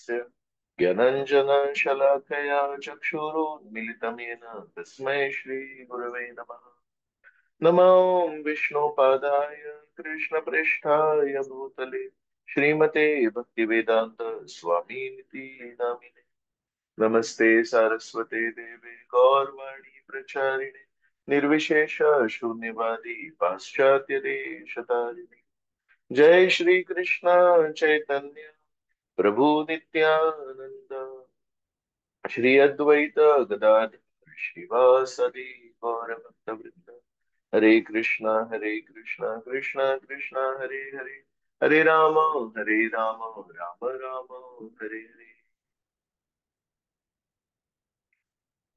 तस्य ज्ञानञ्जनशलाकया चक्षुरुन्मिलितं येन तस्मै श्रीगुरवे नमः। नमो विष्णुपादाय कृष्णप्रेष्ठाय भूतले श्रीमते भक्तिवेदान्त स्वामीनिति नामिने। नमस्ते सारस्वते देवे गौरवाणी प्रचारिणे निर्विशेष शून्यवादी पाश्चात्य देशतारिणे। जय श्री कृष्ण चैतन्य प्रभु नित्यानंद श्री अद्वैत गदाधर श्रीवासदि गौर भक्तवृंद। हरे कृष्णा कृष्णा कृष्णा हरे हरे, हरे राम राम राम हरे हरे।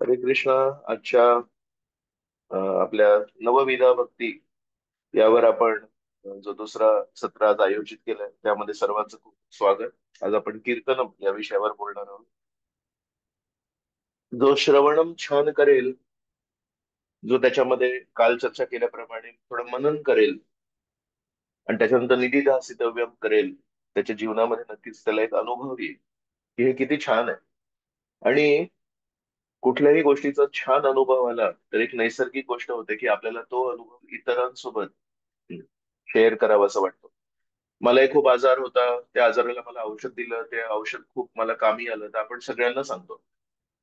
हरे कृष्णा। आजच्या आपल्या नवविधा भक्ती यावर आपण जो दुसरा सत्र आज आयोजित केलाय त्यामध्ये सर्वांचं खूप स्वागत। आज आपण कीर्तनम या विषयावर बोलणार आहोत। जो श्रवणम छान करेल, जो त्याच्यामध्ये काल चर्चा केल्याप्रमाणे थोडं मनन करेल आणि त्याच्यानंतर निधिध्यासितव्यम करेल, त्याच्या जीवनामध्ये नक्कीच त्याला एक अनुभव येईल की हे किती छान आहे। आणि कुठल्याही गोष्टीचा छान अनुभव आला तर एक नैसर्गिक गोष्ट होते की आपल्याला तो अनुभव इतरांसोबत शेअर करावा असं वाटतं। मलाही खूप आजार होता, त्या आजाराला मला औषध दिलं, ते औषध खूप मला कामी आलं, तर आपण सगळ्यांना सांगतो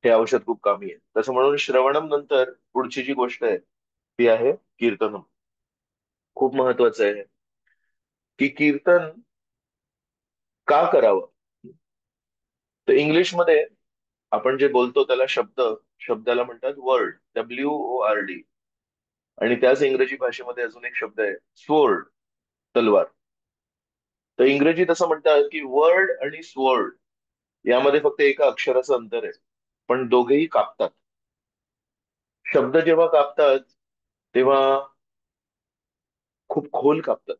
हे औषध खूप कामी आहे। तसं म्हणून श्रवणम नंतर पुढची जी गोष्ट आहे ती आहे कीर्तनम। खूप महत्वाचं आहे की कीर्तन का करावं। तर इंग्लिशमध्ये आपण जे बोलतो त्याला शब्दाला म्हणतात वर्ड, WORD। आणि त्याच इंग्रजी भाषेमध्ये अजून एक शब्द आहे स्वोर्ड, तलवार। तर इंग्रजीत असं म्हणतात की वर्ड आणि स्वोर्ड यामध्ये फक्त एका अक्षराचं अंतर आहे, पण दोघेही कापतात। शब्द जेव्हा कापतात तेव्हा खूप खोल कापतात।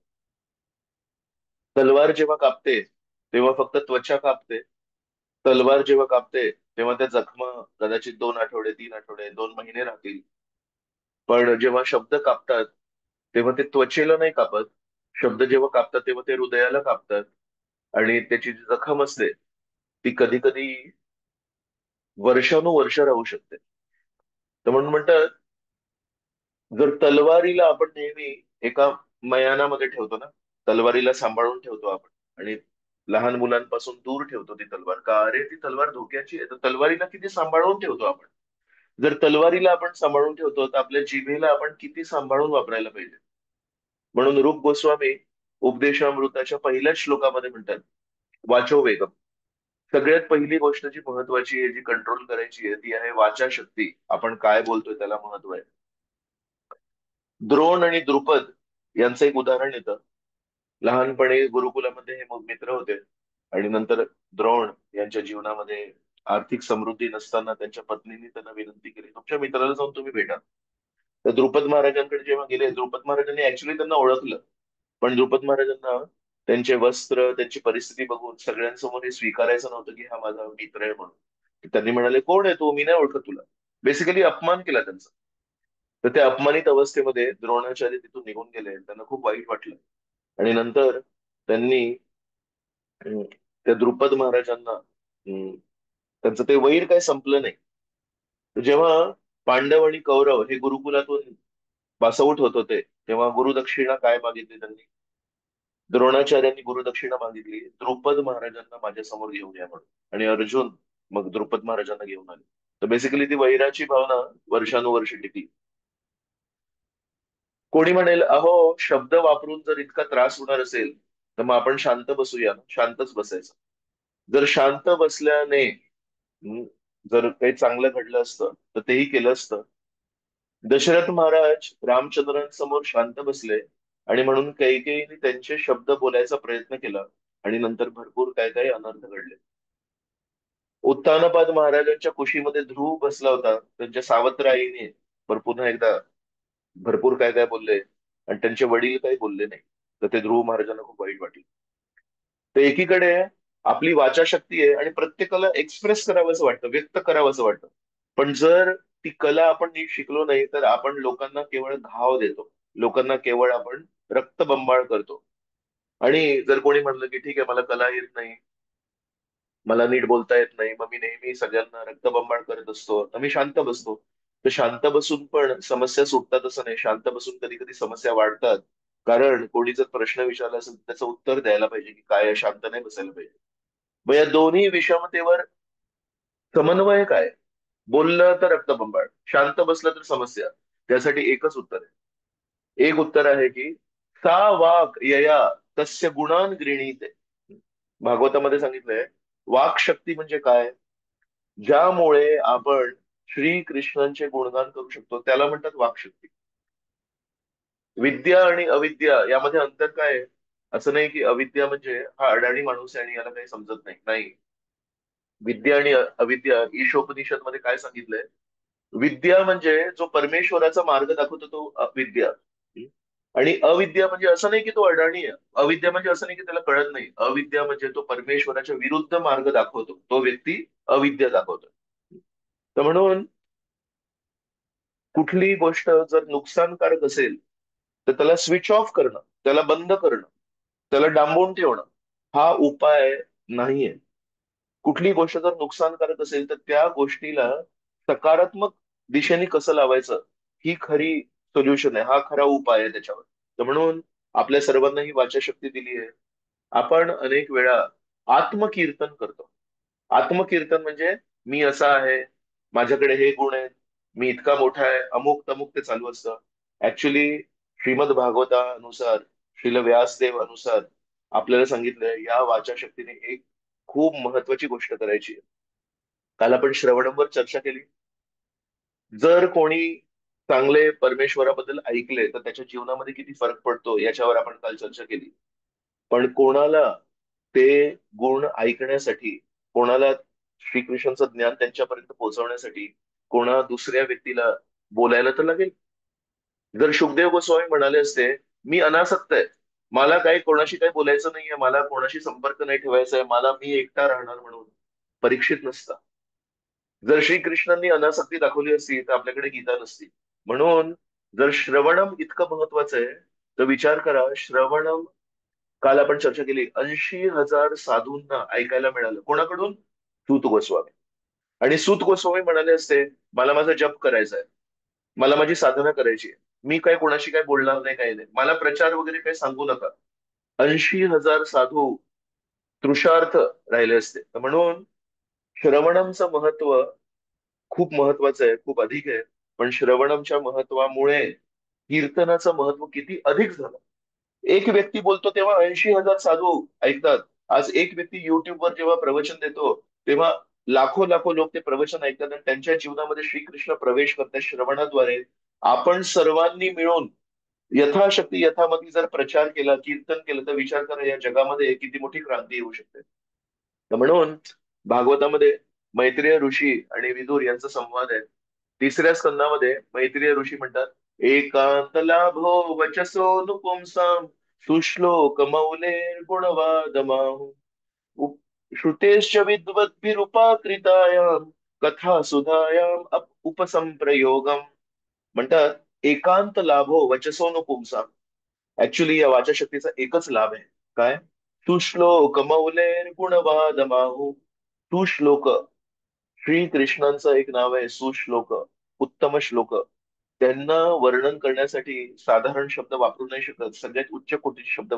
तलवार जेव्हा कापते तेव्हा फक्त त्वचा कापते। तलवार जेव्हा कापते तेव्हा त्या जखमा कदाचित 2 आठवडे, 3 आठवडे, 2 महिने राहतील। पण जेव्हा शब्द कापतात तेव्हा ते त्वचेला नाही कापत। शब्द जेव्हा कापतात तेव्हा ते हृदयाला कापतात। आणि त्याची जी जखम असते ती कधी कधी वर्षानुवर्ष राहू शकते। तर म्हणून म्हणतात, जर तलवारीला आपण नेहमी एका मयानामध्ये ठेवतो ना, तलवारीला सांभाळून ठेवतो आपण आणि लहान मुलांपासून दूर ठेवतो ती तलवार, का अरे ती तलवार धोक्याची आहे, तर तलवारीला किती सांभाळून ठेवतो आपण। जर तलवारीला आपण सांभाळून ठेवतो तर आपल्या जिभेला आपण किती सांभाळून वापरायला पाहिजे। म्हणून रूप गोस्वामी उपदेशामृताच्या पहिल्याच श्लोकामध्ये म्हणतात वाचो वेगम। सगळ्यात पहिली गोष्ट जी महत्वाची आहे, जी कंट्रोल करायची आहे, ती आहे वाचा शक्ती। आपण काय बोलतोय त्याला महत्व आहे। द्रोण आणि द्रुपद यांचं एक उदाहरण येतं। लहानपणी गुरुकुलामध्ये हे मित्र होते आणि नंतर द्रोण यांच्या जीवनामध्ये आर्थिक समृद्धी नसताना त्यांच्या पत्नीने त्यांना विनंती केली, तुमच्या मित्राला जाऊन तुम्ही भेटा। तर द्रुपद महाराजांकडे जेव्हा गेले, द्रुपद महाराजांनी ऍक्च्युली त्यांना ओळखलं, पण द्रुपद महाराजांना त्यांचे वस्त्र, त्यांची परिस्थिती बघून सगळ्यांसमोर हे स्वीकारायचं नव्हतं की हा माझा मित्र आहे म्हणून। त्यांनी म्हणाले, कोण आहे तू, मी नाही ओळखत तुला। बेसिकली अपमान केला त्यांचा। तर त्या अपमानित अवस्थेमध्ये द्रोणाचार्य तिथून निघून गेले, त्यांना खूप वाईट वाटलं। आणि नंतर त्यांनी त्या द्रुपद महाराजांना त्यांचं ते वैर काय संपलं नाही। तर जेव्हा पांडव आणि कौरव हे गुरुकुलातून पासआउट होत होते तेव्हा गुरुदक्षिणा काय मागितली त्यांनी। द्रोणाचार्यांनी गुरुदक्षिणा मागितली, द्रुपद महाराजांना माझ्या समोर घेऊन या म्हणून। आणि अर्जुन मग द्रुपद महाराजांना घेऊन आले। तर बेसिकली ती वैराची भावना वर्षानुवर्ष टिकली। कोणी म्हणेल, अहो शब्द वापरून जर इतका त्रास होणार असेल तर मग आपण शांत बसूया ना, शांतच बसायचं। जर शांत बसल्याने जर काही चांगलं घडलं असतं तर तेही केलं असतं। दशरथ महाराज रामचंद्रांसमोर शांत बसले आणि म्हणून कैकेयीने त्यांचे शब्द बोलायचा प्रयत्न केला आणि नंतर भरपूर काय काय अनर्थ घडले। उत्तानपाद महाराजांच्या कुशीमध्ये ध्रुव बसला होता, त्यांच्या सावत्र आईने पुन्हा एकदा भरपूर काय काय बोलले आणि त्यांचे वडील काही बोलले नाही। तर ते ध्रुव महाराजांना खूप वाईट वाटले। तर एकीकडे आपली वाचा शक्ती आहे आणि प्रत्येकाला एक्सप्रेस करावंसं वाटतं, व्यक्त करावंसं वाटतं। पण जर ती कला आपण नीट शिकलो नाही तर आपण लोकांना केवळ घाव देतो, लोकांना केवळ आपण रक्तबंबाळ करतो। आणि जर कोणी म्हणलं की ठीक आहे मला कला येत नाही, मला नीट बोलता येत नाही, मग मी नेहमी सगळ्यांना रक्तबंबाळ करत असतो, तर मी शांत बसतो. तर शांत बसून पण समस्या सुटतात असं नाही, शांत बसून कधी कधी समस्या वाढतात. कारण कोणी जर प्रश्न विचारला असेल तर त्याचं उत्तर द्यायला पाहिजे की काय आहे, शांत नाही बसायला पाहिजे. मग या दोन्ही विषमतेवर समन्वय काय? बोललं तर रक्तबंबाळ, शांत बसलं तर समस्या. त्यासाठी एकच उत्तर आहे. एक उत्तर आहे की सा वाक यया तस्य गुणान गृणीते. भागवतामध्ये सांगितलंय वाक शक्ती म्हणजे काय? ज्यामुळे आपण श्रीकृष्णांचे गुणगान करू शकतो त्याला म्हणतात वाकशक्ती. विद्या आणि अविद्या यामध्ये अंतर काय आहे? असं नाही की अविद्या म्हणजे हा अडाणी माणूस आहे आणि याला काही समजत नाही, नाही. विद्या आणि अविद्या ईशोपनिषद मध्ये काय सांगितलंय? विद्या म्हणजे जो परमेश्वराचा मार्ग दाखवतो तो विद्या. आणि अविद्या म्हणजे असं नाही की तो अडाणी आहे. अविद्या म्हणजे असं नाही की त्याला कळत नाही. अविद्या म्हणजे तो परमेश्वराच्या विरुद्ध मार्ग दाखवतो तो व्यक्ती अविद्या दाखवतो. तर म्हणून कुठलीही गोष्ट जर नुकसानकारक असेल तर त्याला स्विच ऑफ करणं, त्याला बंद करणं, त्याला डांबून ठेवणं हा उपाय नाहीये. कुठली गोष्ट जर नुकसानकारक असेल तर त्या गोष्टीला सकारात्मक दिशेने कसं लावायचं ही खरी सोल्युशन आहे, हा खरा उपाय आहे त्याच्यावर. तर म्हणून आपल्या सर्वांना ही वाचाशक्ती दिली आहे. आपण अनेक वेळा आत्मकीर्तन करतो. आत्मकीर्तन म्हणजे मी असा आहे, माझ्याकडे हे गुण आहेत, मी इतका मोठा आहे, अमुक तमुक ते चालू असतं. ऍक्च्युली श्रीमद भागवतानुसार, श्रील व्यासदेव अनुसार आपल्याला सांगितलंय या वाचाशक्तीने एक खूप महत्वाची गोष्ट करायची आहे. काल आपण श्रवणावर चर्चा केली. जर कोणी चांगले परमेश्वराबद्दल ऐकले तर त्याच्या जीवनामध्ये किती फरक पडतो याच्यावर आपण काल चर्चा केली. पण कोणाला ते गुण ऐकण्यासाठी, कोणाला श्रीकृष्णाचं ज्ञान त्यांच्यापर्यंत पोहोचवण्यासाठी कोणा दुसऱ्या व्यक्तीला बोलायला तर लागेल. जर शुकदेव गोस्वामी म्हणाले असते मी अनासक्त आहे, मला काही कोणाशी काही बोलायचं नाहीये, मला कोणाशी संपर्क नाही ठेवायचा आहे, मला मी एकटा राहणार म्हणून, परीक्षित नसता. जर श्रीकृष्णांनी अनासक्ती दाखवली असती तर आपल्याकडे गीता नसती. म्हणून जर श्रवणम इतकं महत्वाचं आहे तर विचार करा, श्रवणम काल आपण चर्चा केली 80,000 साधूंना ऐकायला मिळालं. कोणाकडून? सूत गोस्वामी. आणि सूत गोस्वामी म्हणाले असते मला माझा जप करायचा आहे, मला माझी साधना करायची आहे, मी काय कोणाशी काय बोलणार नाही, काही नाही, मला प्रचार वगैरे काही सांगू नका. 80,000 साधू तृषार्थ राहिले असते. तर म्हणून श्रवणमचं महत्व खूप महत्वाचं आहे, खूप अधिक आहे. पण श्रवणमच्या महत्वामुळे कीर्तनाचं महत्व किती अधिक झालं. एक व्यक्ती बोलतो तेव्हा 80,000 साधू ऐकतात. आज एक व्यक्ती युट्यूबवर जेव्हा प्रवचन देतो तेव्हा लाखो लाखो लोक ते प्रवचन ऐकतात आणि त्यांच्या जीवनामध्ये श्रीकृष्ण प्रवेश करतात श्रवणाद्वारे. आपण सर्वांनी मिळून यथाशक्ती यथामती जर प्रचार केला, कीर्तन केलं, तर विचार करा या जगामध्ये किती मोठी क्रांती येऊ शकते. तर म्हणून भागवतामध्ये मैत्रेय ऋषी आणि विदुर यांचा संवाद आहे. तिसऱ्या स्कंदामध्ये मैत्रेय ऋषी म्हणतात एकांत लाभो वचसो नुपुंसां सुश्लोक मौले गुणवादमाहु श्रुतेश्च विद्वद्भिरुपाकृतायां कथा सुधायाम उपसंप्रयोगम. म्हणतात एकांत लाभो वचसो नुपुंसां. ऍक्च्युली या वाचाशक्तीचा एकच लाभ आहे. काय? सुश्लोक मौलेर गुणवादमाहु. सुश्लोक, श्रीकृष्णांचं एक नाव आहे सुश्लोक, उत्तम श्लोक. त्यांना वर्णन करण्यासाठी साधारण शब्द वापरू नाही शकत, सगळ्यात उच्च कोटीचे शब्द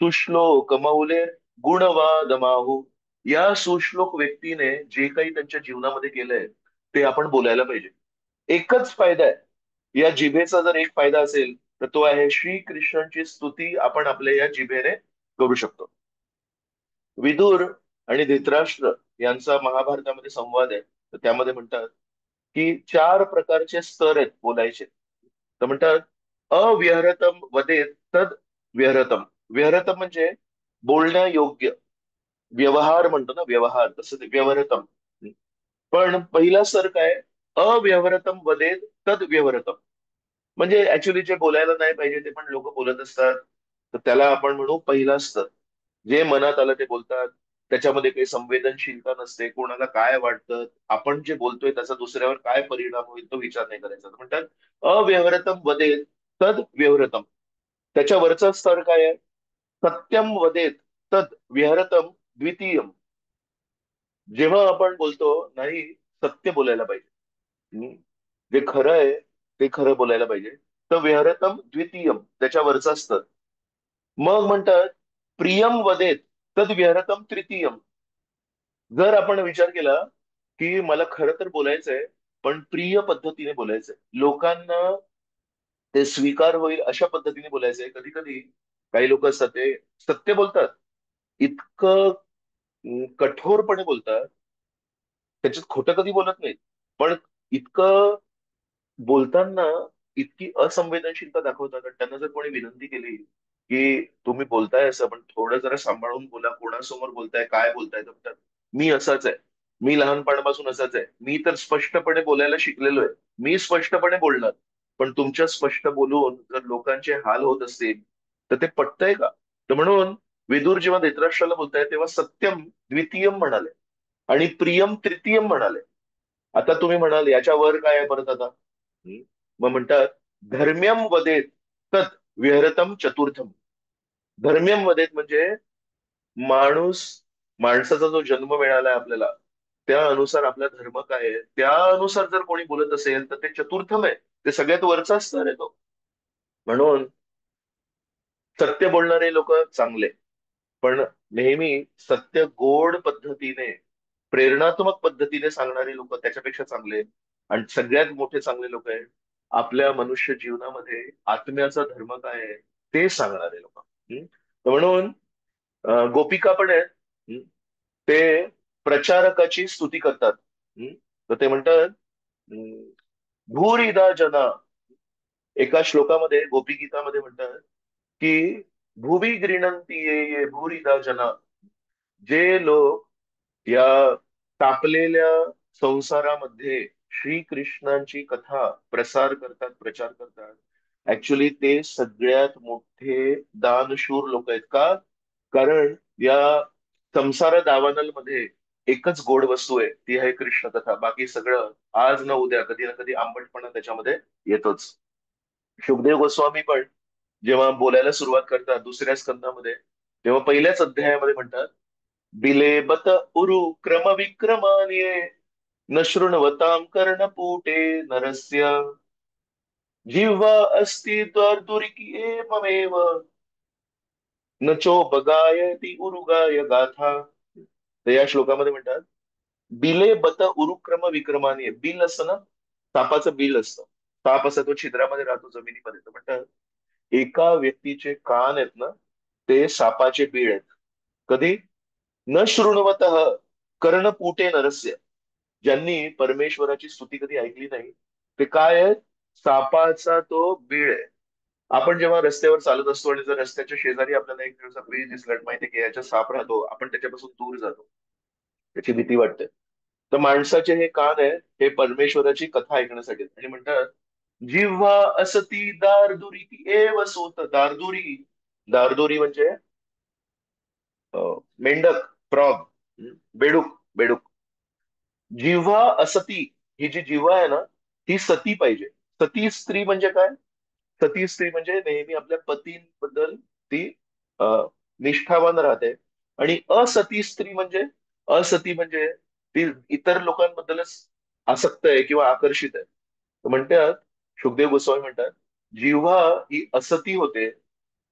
सुश्लोक मौलेर गुणवादमाहु. या सुश्लोक व्यक्तीने जे काही त्यांच्या जीवनामध्ये केलंय ते आपण बोलायला पाहिजे. एकच फायदा आहे या जिभेचा, जर एक फायदा असेल तर तो आहे श्रीकृष्णांची स्तुती आपण आपल्या या जिभेने करू शकतो. विदुर आणि धृतराष्ट्र यांचा महाभारतामध्ये संवाद आहे. तर त्यामध्ये म्हणतात की चार प्रकारचे स्तर आहेत बोलायचे. तर म्हणतात अव्यहरतम वदेत तद व्यहरतम. व्यहरतम म्हणजे बोलण्यायोग्य, व्यवहार म्हणतो ना व्यवहार, तसं ते व्यवहरतम. पण पहिला स्तर काय? अव्यवहरतम वदेत तद व्यवहरतम. म्हणजे ऍक्च्युली जे बोलायला नाही पाहिजे ते पण लोक बोलत असतात. तर त्याला आपण म्हणू पहिला स्तर. जे मनात आलं ते बोलतात, त्याच्यामध्ये काही संवेदनशीलता नसते, कोणाला काय वाटतं, आपण जे बोलतोय त्याचा दुसऱ्यावर काय परिणाम होईल तो विचार नाही करायचा. तर म्हणतात अव्यवहृतम वदेत तद व्यवहृतम. त्याच्या वरचा स्तर काय आहे? सत्यम वदेत तद व्यहरतम द्वितीयम. जेव्हा आपण बोलतो नाही, सत्य बोलायला पाहिजे. हम्म. जे खरं आहे ते खरं बोलायला पाहिजे. तर विहरतम द्वितीयम त्याच्यावरचं असतं. मग म्हणतात प्रियम वदेत तद विहरतम तृतीयम. जर आपण विचार केला की मला खरं तर बोलायचंय, पण प्रिय पद्धतीने बोलायचंय, लोकांना ते स्वीकार होईल अशा पद्धतीने बोलायचंय. कधी कधी काही लोक असतात ते सत्य बोलतात, इतकं कठोरपणे बोलतात, त्याच्यात खोटं कधी बोलत नाहीत, पण इतकं बोलताना इतकी असंवेदनशीलता दाखवतात. आणि त्यांना जर कोणी विनंती केली की तुम्ही बोलताय असं, पण थोडं जरा सांभाळून बोला, कोणासमोर बोलताय, काय बोलताय, तर म्हणतात, मी असाच आहे, मी लहानपणापासून असाच आहे, मी तर स्पष्टपणे बोलायला शिकलेलो आहे, मी स्पष्टपणे बोलणार. पण तुमच्या स्पष्ट बोलून जर लोकांचे हाल होत असतील तर ते पटतंय का? तर म्हणून विदुर जेव्हा धृतराष्ट्राला बोलताय तेव्हा सत्यम द्वितीयम म्हणाले आणि प्रियम तृतीयम म्हणाले. आता तुम्ही म्हणाल याच्यावर काय आहे परत आता? मग म्हणतात धर्म्यम वदेत तत् विहरतम चतुर्थम. धर्म्यम वदेत म्हणजे माणूस, माणसाचा जो जन्म मिळालाय आपल्याला, त्या अनुसार आपला धर्म काय आहे त्या अनुसार जर कोणी बोलत असेल तर ते चतुर्थम आहे, ते सगळ्यात वरचा स्तर आहे तो. म्हणून सत्य बोलणारे लोक चांगले, पण नेहमी सत्य गोड पद्धतीने, प्रेरणात्मक पद्धतीने सांगणारे लोक त्याच्यापेक्षा चांगले. आणि सगळ्यात मोठे चांगले लोक आहेत आपल्या मनुष्य जीवनामध्ये आत्म्याचा धर्म काय आहे ते सांगणारे लोक. तर म्हणून गोपिका पण आहेत. ते प्रचारकाची स्तुती करतात. तर ते म्हणतात हम्म, भूरिदा जना. एका श्लोकामध्ये गोपी गीतामध्ये म्हणतात की भुवी गृह्णन्ति ये ये भूरिदा जना. जे लोक या तापलेल्या संसारामध्ये श्रीकृष्णांची कथा प्रसार करतात, प्रचार करतात, ऍक्च्युली ते सगळ्यात मोठे दानशूर लोक आहेत. का? कारण या संसार दावानलमध्ये एकच गोड वस्तू आहे, ती आहे कृष्ण कथा. बाकी सगळं आज न उद्या कधी ना कधी आंबटपणा त्याच्यामध्ये येतोच. शुकदेव गोस्वामी पण जेव्हा बोलायला सुरुवात करतात दुसऱ्या स्कंदामध्ये, तेव्हा पहिल्याच अध्यायामध्ये म्हणतात बिलेबत उरु क्रम विक्रमान्ये न शृण्वतां कर्णपुटे नरस्य जिह्वा अस्ति द्वार्दुरिकी एवमेव न चोपगायति उरुगाय गाथा. तर या श्लोकामध्ये म्हणतात बिले बत उरुक्रम विक्रमाने. बिल असतं ना, सापाचं बिल असतं, साप असा तो छिद्रामध्ये राहतो जमिनीमध्ये. तर म्हणतात एका व्यक्तीचे कान आहेत ना, ते सापाचे बीळ आहेत. कधी? न शृण्वत कर्णपुटे नरस्य. ज्यांनी परमेश्वराची स्तुती कधी ऐकली नाही ते काय आहे? सापाचा तो बीळ आहे. आपण जेव्हा रस्त्यावर चालत असतो आणि जर रस्त्याच्या शेजारी आपल्याला एक दिवसा बीळ दिसलं, माहिती की याच्यात साप राहतो, आपण त्याच्यापासून दूर जातो, त्याची भीती वाटते. तर माणसाचे हे कान आहे, हे परमेश्वराची कथा ऐकण्यासाठी आहेत. आणि म्हणतात जिव्हा असती दारदुरी ती एव सोत. दारदुरी, दारदुरी म्हणजे मेंढक, फ्रॉग, बेडूक, बेडूक. जिव्हा असती, ही जी जिव्हा आहे ना, ती सती पाहिजे. सती स्त्री म्हणजे काय? सती स्त्री म्हणजे नेहमी आपल्या पतींबद्दल ती अ, निष्ठावान राहते. आणि असती स्त्री म्हणजे, असती म्हणजे ती इतर लोकांबद्दलच आसक्त आहे किंवा आकर्षित आहे. तर म्हणतात, शुकदेव गोस्वामी म्हणतात जिव्हा ही असती होते,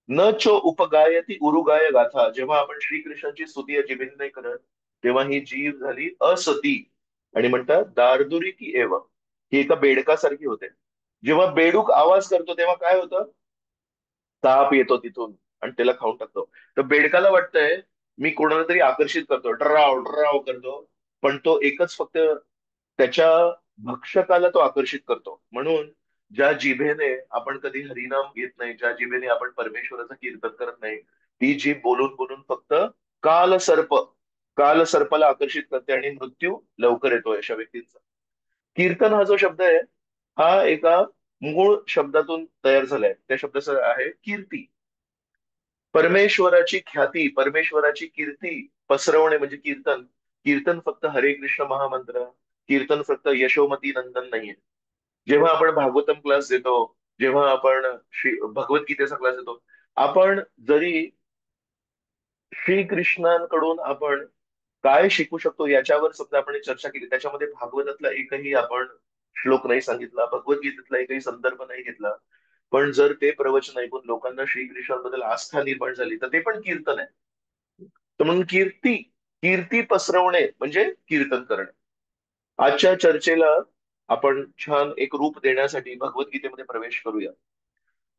न चो उपगायती उरुगाय गाथा. जेव्हा आपण श्रीकृष्णाची स्तुती या जिभेने नाही करत तेव्हा ही जीव झाली असती. आणि म्हणतात दारदुरी की एव, ही एका बेडकासारखी होते. जेव्हा बेडूक आवाज करतो तेव्हा काय होतं? साप येतो तिथून आणि त्याला खाऊन टाकतो. तर बेडकाला वाटतंय मी कोणाला तरी आकर्षित करतो, ड्राव ड्राव करतो, पण तो एकच फक्त त्याच्या भक्षकाला तो आकर्षित करतो. म्हणून ज्या जिभेने आपण कधी हरिनाम घेत नाही, ज्या जिभेने आपण परमेश्वराचं कीर्तन करत नाही, ती जीभ बोलून बोलून फक्त काल सर्प, काल सर्पाला आकर्षित करते आणि मृत्यू लवकर येतो अशा व्यक्तींचा. कीर्तन हा जो शब्द आहे, हा एका मूळ शब्दातून तयार झालाय. त्या शब्दाचं आहे कीर्ती. परमेश्वराची ख्याती, परमेश्वराची कीर्ती पसरवणे म्हणजे कीर्तन. कीर्तन फक्त हरे कृष्ण महामंत्र, कीर्तन फक्त यशोमती नंदन नाहीये. जेव्हा आपण भागवतम क्लास देतो, जेव्हा आपण श्री भगवद्गीतेचा क्लास देतो, आपण जरी श्रीकृष्णांकडून आपण काय शिकू शकतो याच्यावर समजा आपण चर्चा केली. त्याच्यामध्ये भागवतातला एकही आपण श्लोक नाही सांगितला, भगवद्गीतेतला एकही संदर्भ नाही घेतला. पण जर ते प्रवचन ऐकून लोकांना श्रीकृष्णांबद्दल आस्था निर्माण झाली तर ते पण कीर्तन आहे. तर म्हणून कीर्ती, कीर्ती पसरवणे म्हणजे कीर्तन करणे. आजच्या चर्चेला आपण छान एक रूप देण्यासाठी भगवद्गीतेमध्ये प्रवेश करूया.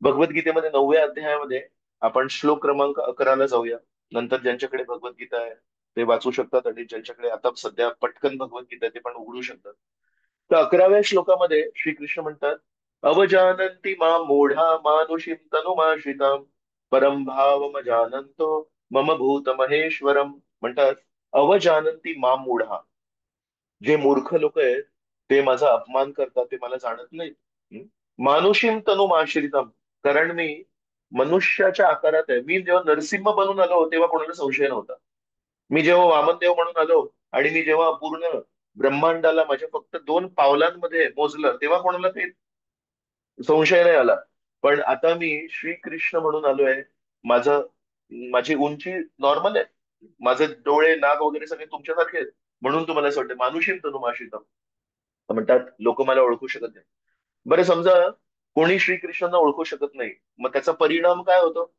भगवद्गीतेमध्ये 9व्या अध्यायामध्ये आपण श्लोक क्रमांक 11ला जाऊया. नंतर ज्यांच्याकडे भगवद्गीता आहे ते वाचू शकतात, आणि ज्यांच्याकडे आता सध्या पटकन भगवद्गीता आहे ते पण उघडू शकतात. तर 11व्या श्लोकामध्ये श्रीकृष्ण म्हणतात, अवजानन्ति मां मूढा मानुषीं तनुमाश्रितां परं भावमजानन्तो मम भूत महेश्वरम. म्हणतात, अवजानन्ति मां मूढा, जे मूर्ख लोक आहेत ते माझा अपमान करतात, ते मला जाणत नाहीत. हं? मानुषीम तनु आश्रितम, कारण मी मनुष्याच्या आकारात आहे. मी जेव्हा नरसिंह बनून आलो तेव्हा कोणाला संशय नव्हता. मी जेव्हा वामनदेव म्हणून आलो आणि मी जेव्हा पूर्ण ब्रह्मांडाला माझ्या फक्त 2 पावलांमध्ये मोजलं तेव्हा कोणाला ते संशय नाही आला. पण आता मी श्रीकृष्ण म्हणून आलोय. माझं माझी उंची नॉर्मल आहे. माझे डोळे नाक वगैरे सगळे तुमच्यासारखे आहेत. म्हणून तुम्हाला असं वाटतं मानुषीम तनु म्हणतात लोक मला ओळखू शकत नाही. बरं, समजा कोणी श्रीकृष्णांना ओळखू शकत नाही, मग त्याचा परिणाम काय होतो?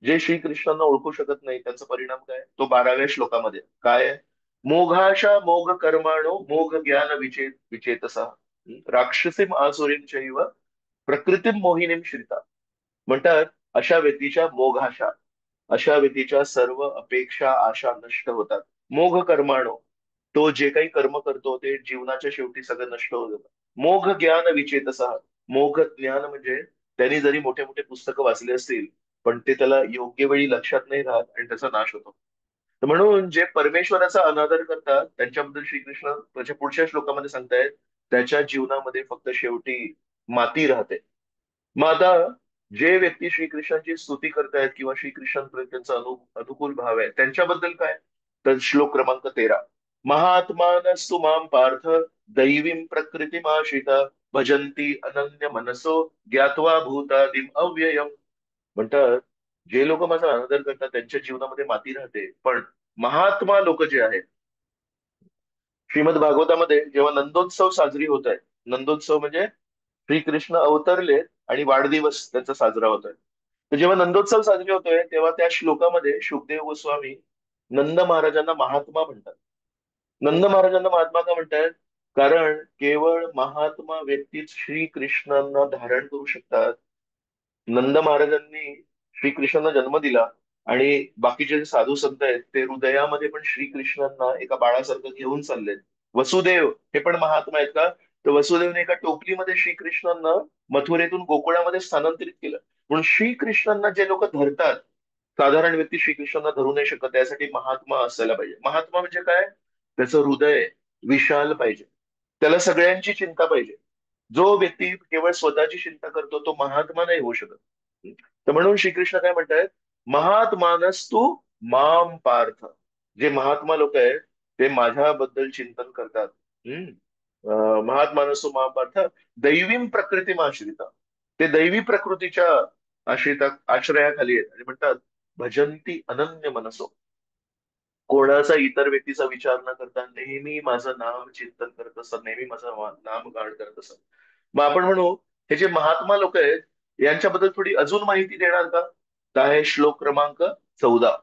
जे श्रीकृष्णांना ओळखू शकत नाही त्यांचा परिणाम काय तो 12व्या श्लोकामध्ये काय आहे? मोघाशा मोघ कर्माणो मोघ ज्ञान विचेतसा राक्षसीम आसुरीम चैव प्रकृतीम मोहिनीम श्रिता. म्हणतात अशा व्यक्तीच्या मोघाशा, अशा व्यक्तीच्या सर्व अपेक्षा आशा नष्ट होतात. मोघ कर्माणो, तो जे काही कर्म करतो ते जीवनाच्या शेवटी सगळं नष्ट होतं. मोघ ज्ञान विचेतसा, मोघ ज्ञान म्हणजे त्यांनी जरी मोठे मोठे पुस्तकं वाचले असतील पण ते त्याला योग्य वेळी लक्षात नाही राहत आणि त्याचा नाश होतो. तर म्हणून जे परमेश्वराचा अनादर करतात त्यांच्याबद्दल श्रीकृष्ण त्याच्या पुढच्या श्लोकामध्ये सांगतायत, त्याच्या जीवनामध्ये फक्त शेवटी माती राहते. मग आता जे व्यक्ती श्रीकृष्णांची स्तुती करतायत किंवा श्रीकृष्णांप्रती त्यांचा अनुकूल भाव आहे त्यांच्याबद्दल काय? तर श्लोक क्रमांक 13, महात्मानस्तु मां पार्थ दैवीं प्रकृतीमाश्रिता भजन्ति अनन्य मनसो ज्ञात्वा भूतादिम अव्ययम. म्हणतात जे लोक माझा अनादर करतात त्यांच्या जीवनामध्ये माती राहते, पण महात्मा लोक जे आहेत, श्रीमद भागवतामध्ये जेव्हा नंदोत्सव साजरी होत आहे, नंदोत्सव म्हणजे श्रीकृष्ण अवतरले आणि वाढदिवस त्यांचा साजरा होत आहे. तर जेव्हा नंदोत्सव साजरी होतोय तेव्हा त्या श्लोकामध्ये शुकदेव गोस्वामी नंद महाराजांना महात्मा म्हणतात. नंद महाराजांना महात्मा का म्हणतात? कारण केवळ महात्मा व्यक्तीच श्रीकृष्णांना धारण करू शकतात. नंद महाराजांनी श्रीकृष्णांना जन्म दिला आणि बाकीचे जे साधू संत आहेत ते हृदयामध्ये पण श्रीकृष्णांना एका बाळासारखं घेऊन चाललेत. वसुदेव हे पण महात्मा आहेत का? तर वसुदेवने एका टोपलीमध्ये श्रीकृष्णांना मथुरेतून गोकुळामध्ये स्थानांतरित केलं. म्हणून श्रीकृष्णांना जे लोक धरतात, साधारण व्यक्ती श्रीकृष्णांना धरू नाही शकत. त्यासाठी महात्मा असायला पाहिजे. महात्मा म्हणजे काय? त्याचं हृदय विशाल पाहिजे, त्याला सगळ्यांची चिंता पाहिजे. जो व्यक्ती केवळ स्वतःची चिंता करतो तो महात्मा नाही होऊ शकत. तर म्हणून श्रीकृष्ण काय म्हणतायत? महात्मानस्तु माम पार्थ, जे महात्मा लोक आहेत ते माझ्याबद्दल चिंतन करतात. महात्मानस्तु माम पार्थ दैवीम प्रकृती आश्रिता, ते दैवी प्रकृतीच्या आश्रयाखाली आहेत आणि म्हणतात भजंती अनन्य मनसो, कोणाचा इतर व्यक्तीचा विचार न करता नेहमी माझं नाम चिंतन करत असत, नेहमी माझं नाम गाण करत असत. मग आपण म्हणू हे जे महात्मा लोक आहेत यांच्याबद्दल थोडी अजून माहिती देणार का? तर आहे श्लोक क्रमांक 14.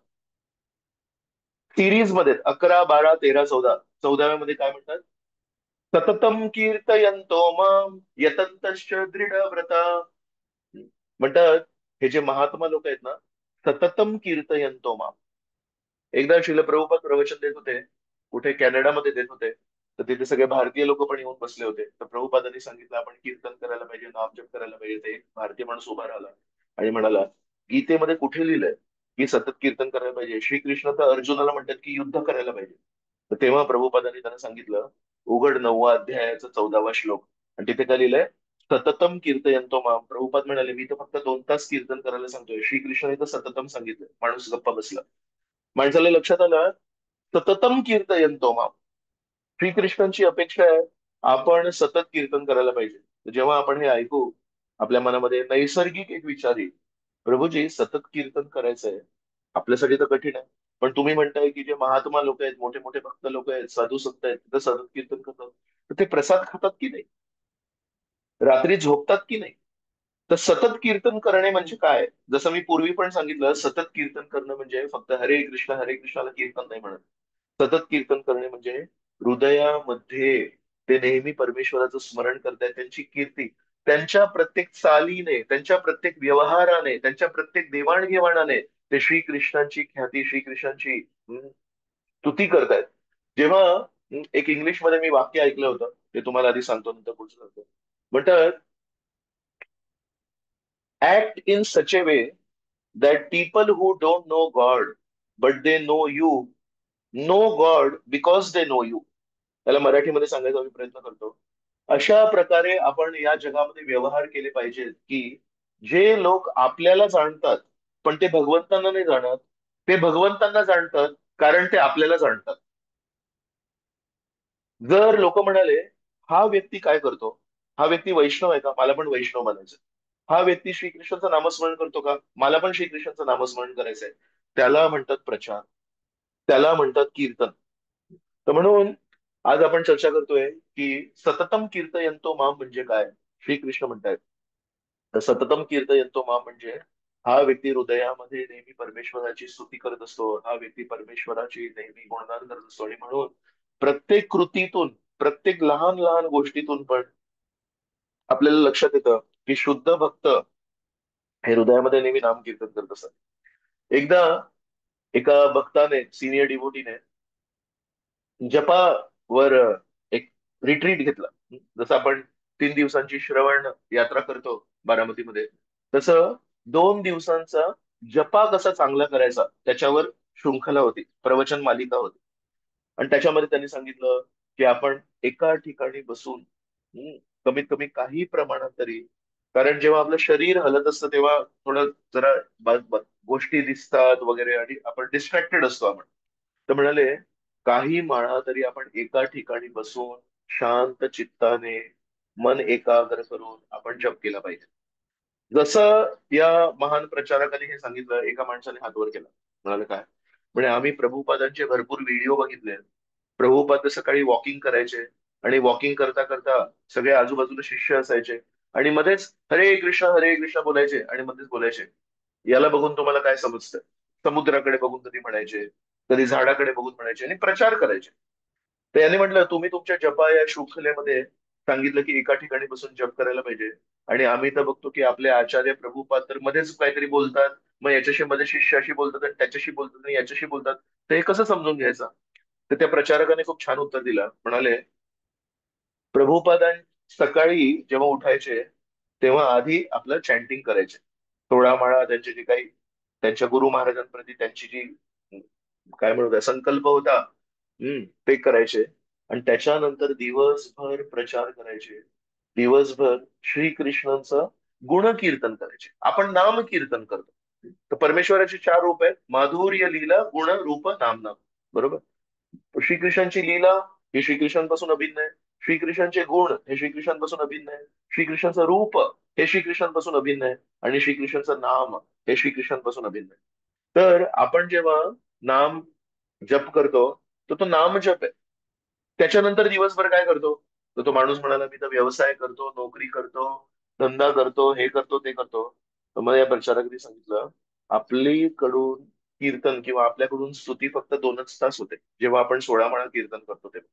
सिरीज मध्ये 11, 12, 13, 14. 14व्या मध्ये काय म्हणतात? सततम कीर्तयन्तो माम यतन्तश्च दृढव्रता. म्हणतात हे जे महात्मा लोक आहेत ना, सततम कीर्तयन्तो माम. एकदा श्रील प्रभुपाद प्रवचन देत होते, कुठे कॅनडामध्ये देत होते. तर तिथे सगळे भारतीय लोक पण येऊन बसले होते. तर प्रभुपादांनी सांगितलं आपण कीर्तन करायला पाहिजे, नामजप करायला पाहिजे. तर एक भारतीय माणूस उभा राहिला आणि म्हणाला, गीतेमध्ये कुठे लिहिलंय की सतत कीर्तन करायला पाहिजे? श्रीकृष्ण तर अर्जुनाला म्हणतात की युद्ध करायला पाहिजे. तर तेव्हा प्रभुपादांनी त्यांना सांगितलं, उघड 9व्या अध्यायाचा 14वा श्लोक, आणि तिथे काय लिहिलंय? सततम कीर्तयंतो माम. प्रभुपाद म्हणाले मी तर फक्त 2 तास कीर्तन करायला सांगतोय, श्रीकृष्णाने तर सततम सांगितलं. माणूस गप्पा बसला. माणसाला लक्षात आलं, सततम कीर्तयंतो माम, श्रीकृष्णांची अपेक्षा आहे आपण सतत कीर्तन करायला पाहिजे. तर जेव्हा आपण हे ऐकू आपल्या मनामध्ये नैसर्गिक एक विचार येईल, प्रभूजी सतत कीर्तन करायचंय, आपल्यासाठी तर कठीण आहे. पण तुम्ही म्हणताय की जे महात्मा लोक आहेत, मोठे मोठे भक्त लोक आहेत, साधू संत आहेत, तिथं सतत कीर्तन करतात, तर ते प्रसाद खातात की नाही, रात्री झोपतात की नाही? तर सतत कीर्तन करणे म्हणजे काय? जसं मी पूर्वी पण सांगितलं, सतत कीर्तन करणं म्हणजे फक्त हरे कृष्णाला कीर्तन नाही म्हणत. सतत कीर्तन करणे म्हणजे हृदयामध्ये ते नेहमी परमेश्वराचं स्मरण करतायत, त्यांची कीर्ती, त्यांच्या प्रत्येक चालीने, त्यांच्या प्रत्येक व्यवहाराने, त्यांच्या प्रत्येक देवाणघेवाणाने ते श्रीकृष्णांची ख्याती, श्रीकृष्णांची स्तुती करतायत. जेव्हा एक इंग्लिश मध्ये मी वाक्य ऐकलं होतं, ते तुम्हाला आधी सांगतो, नंतर पुढचं सांगतो. म्हणतात, act in such a way that people who don't know God, but they know God because they know you. त्याला मराठीमध्ये सांगायचा मी प्रयत्न करतो. अशा प्रकारे आपण या जगामध्ये व्यवहार केले पाहिजेत की जे लोक आपल्याला जाणतात, पण ते भगवंतांना नाही जाणत, ते भगवंतांना जाणतात कारण ते आपल्याला जाणतात. जर लोक म्हणाले, हा व्यक्ती काय करतो, हा व्यक्ती वैष्णव आहे का, मला पण वैष्णव बनायचं, हा व्यक्ती श्रीकृष्णाचं नामस्मरण करतो का, मला पण श्रीकृष्णाचं नामस्मरण करायचंय, त्याला म्हणतात प्रचार, त्याला म्हणतात कीर्तन. तर म्हणून आज आपण चर्चा करतोय की सततम कीर्तयंतो माम म्हणजे काय. श्रीकृष्ण म्हणतायत, तर सततम कीर्तयंतो माम म्हणजे हा व्यक्ती हृदयामध्ये नेहमी परमेश्वराची स्तुती करत असतो, हा व्यक्ती परमेश्वराची नेहमी गुणगान करत असतो. आणि म्हणून प्रत्येक कृतीतून, प्रत्येक लहान लहान गोष्टीतून पण आपल्याला लक्षात येतं की शुद्ध भक्त हे हृदयामध्ये नेहमी नाम कीर्तन करत असतात. एकदा एका भक्ताने, सिनियर डिवोटीने जपावर एक रिट्रीट घेतला. जसं आपण 3 दिवसांची श्रवण यात्रा करतो बारामतीमध्ये, तसं 2 दिवसांचा जपा कसा चांगला करायचा त्याच्यावर शृंखला होती, प्रवचन मालिका होती. आणि त्याच्यामध्ये त्यांनी सांगितलं की आपण एका ठिकाणी बसून, कमीत कमी काही प्रमाणात तरी, कारण जेव्हा आपलं शरीर हलत असतं तेव्हा थोडं जरा गोष्टी दिसतात वगैरे आणि आपण डिस्ट्रॅक्टेड असतो आपण. तर म्हणाले, काही माळा तरी आपण एका ठिकाणी बसून शांत चित्ताने मन एकाग्र करून आपण जप केला पाहिजे. जसं या महान प्रचारकाने हे सांगितलं, एका माणसाने हात वर केला. म्हणाले काय? म्हणजे आम्ही प्रभुपादांचे भरपूर व्हिडिओ बघितले. प्रभुपाद सकाळी वॉकिंग करायचे आणि वॉकिंग करता करता सगळे आजूबाजूला शिष्य असायचे आणि मध्येच हरे कृष्ण बोलायचे आणि मध्येच बोलायचे, याला बघून तुम्हाला काय समजतं? समुद्राकडे बघून कधी म्हणायचे, कधी झाडाकडे बघून म्हणायचे आणि प्रचार करायचे. तर यांनी म्हटलं, तुम्ही तुमच्या जपा या शृंखलेमध्ये सांगितलं की एका ठिकाणी बसून जप करायला पाहिजे, आणि आम्ही तर बघतो की आपले आचार्य प्रभुपाद तर मध्येच काहीतरी बोलतात, मग याच्याशी मध्ये शिष्याशी बोलतात आणि त्याच्याशी बोलतात आणि याच्याशी बोलतात, तर हे कसं समजून घ्यायचं? तर त्या प्रचारकाने खूप छान उत्तर दिलं. म्हणाले, प्रभुपादां सकाळी जेव्हा उठायचे तेव्हा आधी आपलं चॅन्टिंग करायचे, 16 माळा, त्यांचे जे काही त्यांच्या गुरु महाराजांप्रती त्यांची जी काय म्हणू संकल्प होता, ते करायचे. आणि त्याच्यानंतर दिवसभर प्रचार करायचे, दिवसभर श्रीकृष्णांचं गुणकीर्तन करायचे. आपण नाम कीर्तन करतो, तर परमेश्वराचे 4 रूप आहेत, माधुर्य, लीला, गुण, रूप, नाम. बरोबर? श्रीकृष्णांची लीला हे श्रीकृष्णांपासून अभिन्न आहे, श्रीकृष्णांचे गुण हे श्रीकृष्णांपासून अभिन्न आहे, श्रीकृष्णांचं रूप हे श्रीकृष्णांपासून अभिन्न आहे, आणि श्रीकृष्णांचं नाम हे श्रीकृष्णांपासून अभिन्न आहे. तर आपण जेव्हा नाम जप करतो, तर तो नाम जप आहे. त्याच्यानंतर दिवसभर काय करतो? तर तो माणूस म्हणाला, मी तर व्यवसाय करतो, नोकरी करतो, धंदा करतो, हे करतो, ते करतो. तर मग या प्रचारकांनी सांगितलं, आपलीकडून कीर्तन किंवा आपल्याकडून स्तुती फक्त 2च तास होते, जेव्हा आपण 16 माळा कीर्तन करतो तेव्हा.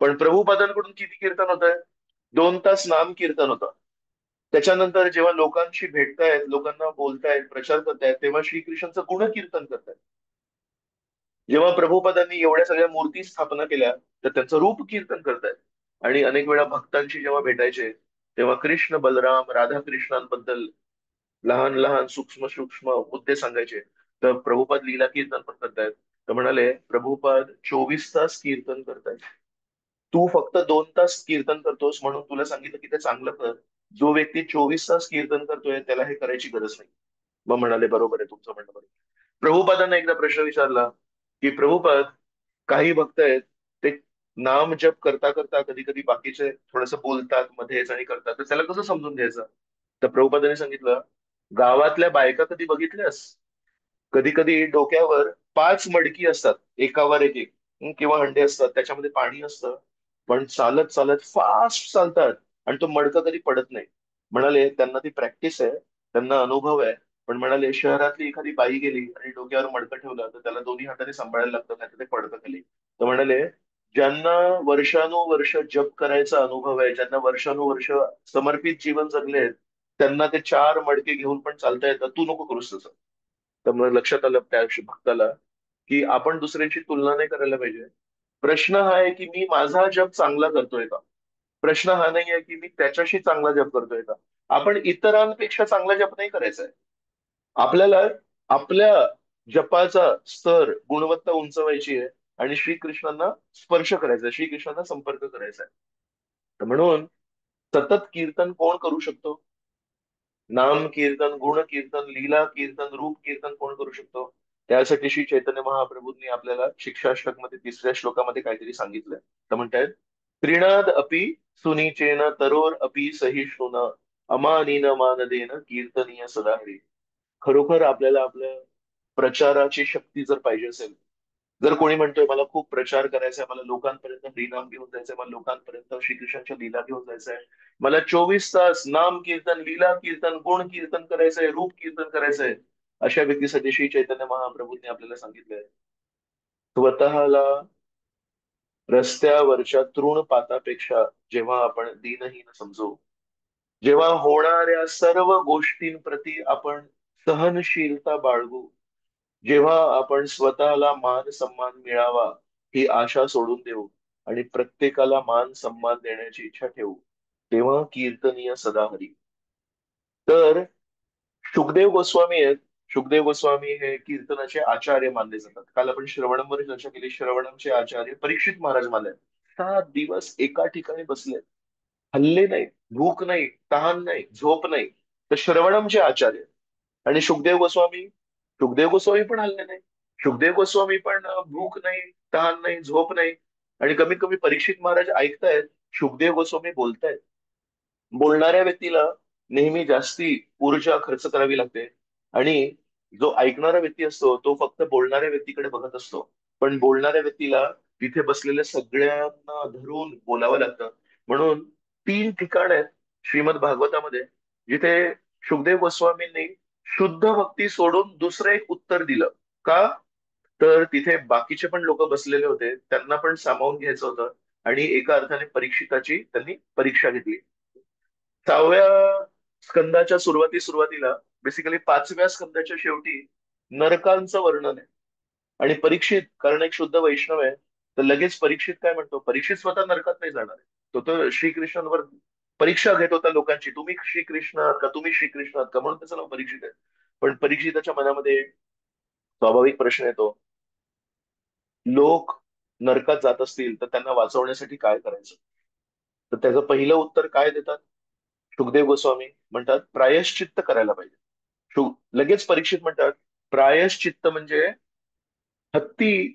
पण प्रभुपादांकडून किती कीर्तन होत आहे? 2 तास नाम कीर्तन होतं. त्याच्यानंतर जेव्हा लोकांशी भेटतायत, लोकांना बोलतायत, प्रचार करतायत, तेव्हा श्रीकृष्णाचं गुणकीर्तन करतायत. जेव्हा प्रभुपदांनी एवढ्या सगळ्या मूर्ती स्थापना केल्या, तर त्यांचं रूप कीर्तन करतायत. आणि अनेक वेळा भक्तांशी जेव्हा भेटायचे, तेव्हा कृष्ण बलराम राधा कृष्णांबद्दल लहान लहान सूक्ष्म सूक्ष्म मुद्दे सांगायचे. तर प्रभुपाद लीला कीर्तन पण करतायत. तर म्हणाले, प्रभुपाद 24 तास कीर्तन करतायत, तू फक्त 2 तास कीर्तन करतोस म्हणून तुला सांगितलं की ते चांगलं कर. जो व्यक्ती 24 तास कीर्तन करतोय त्याला हे करायची गरज नाही. मग म्हणाले, बरोबर आहे तुमचं म्हणणं, बरोबर. प्रभुपादांना एकदा प्रश्न विचारला की, प्रभुपाद, काही भक्त आहेत, ते नाम जप करता करता कधी कधी बाकीचे थोडंसं बोलतात मध्येच आणि करतात, तर त्याला कसं समजून घ्यायचं? तर प्रभुपादांनी सांगितलं, गावातल्या बायका कधी बघितल्यास? कधी कधी डोक्यावर 5 मडकी असतात एकावर एक एक, किंवा हंडे असतात, त्याच्यामध्ये पाणी असतं. पण चालत चालत फास्ट चालतात आणि तो मडका कधी पडत नाही. म्हणाले त्यांना ती प्रॅक्टिस आहे, त्यांना अनुभव आहे. पण म्हणाले शहरातली एखादी बाई गेली आणि डोक्यावर मडकं ठेवलं तर त्याला दोन्ही हाताने सांभाळायला लागतं, नाही ते पडतं खाली. तर म्हणाले ज्यांना वर्षानुवर्ष जप करायचा अनुभव आहे, ज्यांना वर्षानुवर्ष समर्पित जीवन जगले, त्यांना ते 4 मडके घेऊन पण चालता येतं. तू नको करूस तसं. तर मग लक्षात आलं त्या भक्ताला की आपण दुसऱ्यांची तुलना नाही करायला पाहिजे. प्रश्न हा आहे की मी माझा जप चांगला करतोय का. प्रश्न हा नाही आहे की मी त्याच्याशी चांगला जप करतोय का. आपण इतरांपेक्षा चांगला जप नाही करायचा आहे. आपल्याला आपल्या जपाचा स्तर, गुणवत्ता उंचवायची आहे आणि श्रीकृष्णांना स्पर्श करायचा आहे, श्रीकृष्णांना संपर्क करायचा आहे. तर म्हणून सतत कीर्तन कोण करू शकतो? नाम कीर्तन, गुण कीर्तन, लीला कीर्तन, रूप कीर्तन कोण करू शकतो? त्यासाठी श्री चैतन्य महाप्रभूंनी आपल्याला शिक्षाष्टक मध्ये 3ऱ्या श्लोकामध्ये काहीतरी सांगितलंय. तर म्हणतायत त्रिणाद अपि सुनीचेन तरोर अपि सहिष्णुना अमानीन मानदेन कीर्तनीय सदाहरी. खरोखर आपल्याला आपल्या प्रचाराची शक्ती जर पाहिजे असेल, जर कोणी म्हणतोय मला खूप प्रचार करायचा आहे, मला लोकांपर्यंत हरिनाम घेऊन जायचंय, मला लोकांपर्यंत श्रीकृष्णाच्या लीला घेऊन जायचंय, मला 24 तास नाम कीर्तन, लीला कीर्तन, गुण कीर्तन करायचंय, रूप कीर्तन करायचंय, अशा व्यक्तीसाठी श्री चैतन्य महाप्रभूंनी आपल्याला सांगितलंय स्वतःला रस्त्यावरच्या तृणपातापेक्षा जेव्हा आपण दीनहीन समजू, जेव्हा होणाऱ्या सर्व गोष्टींप्रती आपण सहनशीलता बाळगू, जेव्हा आपण स्वतःला मान सन्मान मिळावा ही आशा सोडून देऊ आणि प्रत्येकाला मान सन्मान देण्याची इच्छा ठेवू, तेव्हा कीर्तनीय सदाहरी. तर शुकदेव गोस्वामी आहेत. शुकदेव गोस्वामी हे कीर्तनाचे आचार्य मानले जातात. काल आपण श्रवणंवर चर्चा केली. श्रवणमचे आचार्य परीक्षित महाराज मानले. 7 दिवस एका ठिकाणी बसले, हल्ले नाही, भूक नाही, तहान नाही, झोप नाही. तर श्रवणमचे आचार्य. आणि सुखदेव गोस्वामी पण हल्ले नाही. सुखदेव गोस्वामी पण भूक नाही, तहान नाही, झोप नाही. आणि कमीत कमी परीक्षित महाराज ऐकतायत, सुखदेव गोस्वामी बोलतायत. बोलणाऱ्या व्यक्तीला नेहमी जास्ती ऊर्जा खर्च करावी लागते आणि जो ऐकणारा व्यक्ती असतो तो फक्त बोलणाऱ्या व्यक्तीकडे बघत असतो. पण बोलणाऱ्या व्यक्तीला तिथे बसलेल्या सगळ्यांना धरून बोलावं लागतं. म्हणून 3 ठिकाण आहेत श्रीमद भागवतामध्ये जिथे सुखदेव गोस्वामींनी शुद्ध भक्ती सोडून दुसरं एक उत्तर दिलं. का? तर तिथे बाकीचे पण लोक बसलेले होते, त्यांना पण सामावून घ्यायचं होतं आणि एका अर्थाने परीक्षिताची त्यांनी परीक्षा घेतली. 6व्या स्कंदाच्या सुरुवातीला, बेसिकली 5व्या स्कंदाच्या शेवटी नरकांचं वर्णन आहे. आणि परीक्षित कारण एक शुद्ध वैष्णव आहे, तर लगेच परीक्षित काय म्हणतो, परीक्षित स्वतः नरकात नाही जाणार आहे. तो तर श्रीकृष्णांवर परीक्षा घेत होता लोकांची, तुम्ही श्रीकृष्ण आहात का, तुम्ही श्रीकृष्ण आहात का, म्हणून त्याचं नाव परीक्षित आहे. पण परीक्षिताच्या मनामध्ये स्वाभाविक प्रश्न येतो, लोक नरकात जात असतील तर त्यांना वाचवण्यासाठी काय करायचं. तर त्याचं पहिलं उत्तर काय देतात सुखदेव गोस्वामी, म्हणतात प्रायश्चित्त करायला पाहिजे. लगेच परीक्षित म्हणतात प्रायश्चित्त म्हणजे हत्ती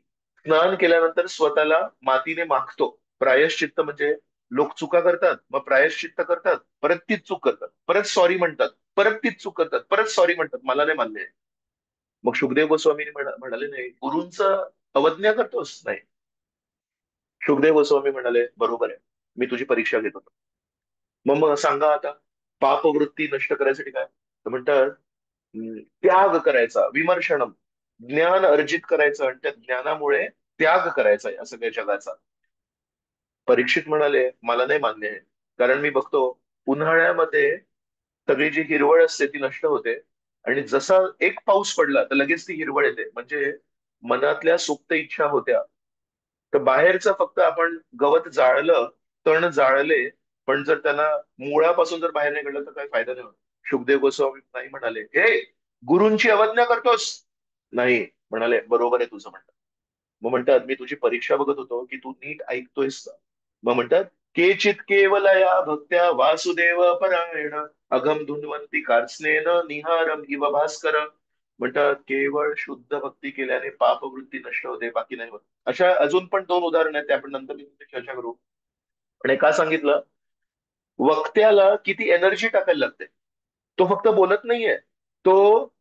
स्नान केल्यानंतर स्वतःला मातीने माखतो. प्रायश्चित्त म्हणजे लोक चुका करतात, मग प्रायश्चित्त करतात, परत तीच चूक करतात, परत सॉरी म्हणतात, परत तीच चूक करतात, परत सॉरी म्हणतात, मला नाही मान्य आहे. मग सुखदेव गोस्वामी म्हणाले नाही, गुरूंचं अवज्ञा करतोस नाही. सुखदेव गोस्वामी म्हणाले बरोबर आहे, मी तुझी परीक्षा घेत होतो. मग सांगा आता पापवृत्ती नष्ट करायसाठी काय. तर म्हणतात त्याग करायचा, विमर्शनम, ज्ञान अर्जित करायचं आणि त्या ज्ञानामुळे त्याग करायचा या सगळ्या जगाचा. परीक्षित म्हणाले मला नाही मान्य आहे, कारण मी बघतो उन्हाळ्यामध्ये सगळी जी हिरवळ असते ती नष्ट होते आणि जसा एक पाऊस पडला तर लगेच ती हिरवळ येते. म्हणजे मनातल्या सुप्त इच्छा होत्या, तर बाहेरचं फक्त आपण गवत जाळलं, तण जाळले, पण जर त्यांना मुळापासून जर बाहेर नाही काढलं तर काही फायदा नाही होत. शुकदेव गोस्वामी नाही म्हणाले हे गुरूंची अवज्ञा करतोस. नाही, म्हणाले बरोबर आहे तुझं म्हणणं. मग म्हणतात मी तुझी परीक्षा बघत होतो की तू नीट ऐकतोयस का. मग म्हणतात केचित केवलया भक्त्या वासुदेव परायण अघम धुन्वंती कार्त्स्नेन निहारम इव भास्कर. म्हणतात केवळ शुद्ध भक्ती केल्याने पापवृत्ती नष्ट होते, बाकी नाही होत. अशा अजून पण 2 उदाहरणं आहेत, ते आपण नंतर चर्चा करू. पण हे का सांगितलं, वक्त्याला किती एनर्जी टाकायला लागते. तो फक्त बोलत नाहीये, तो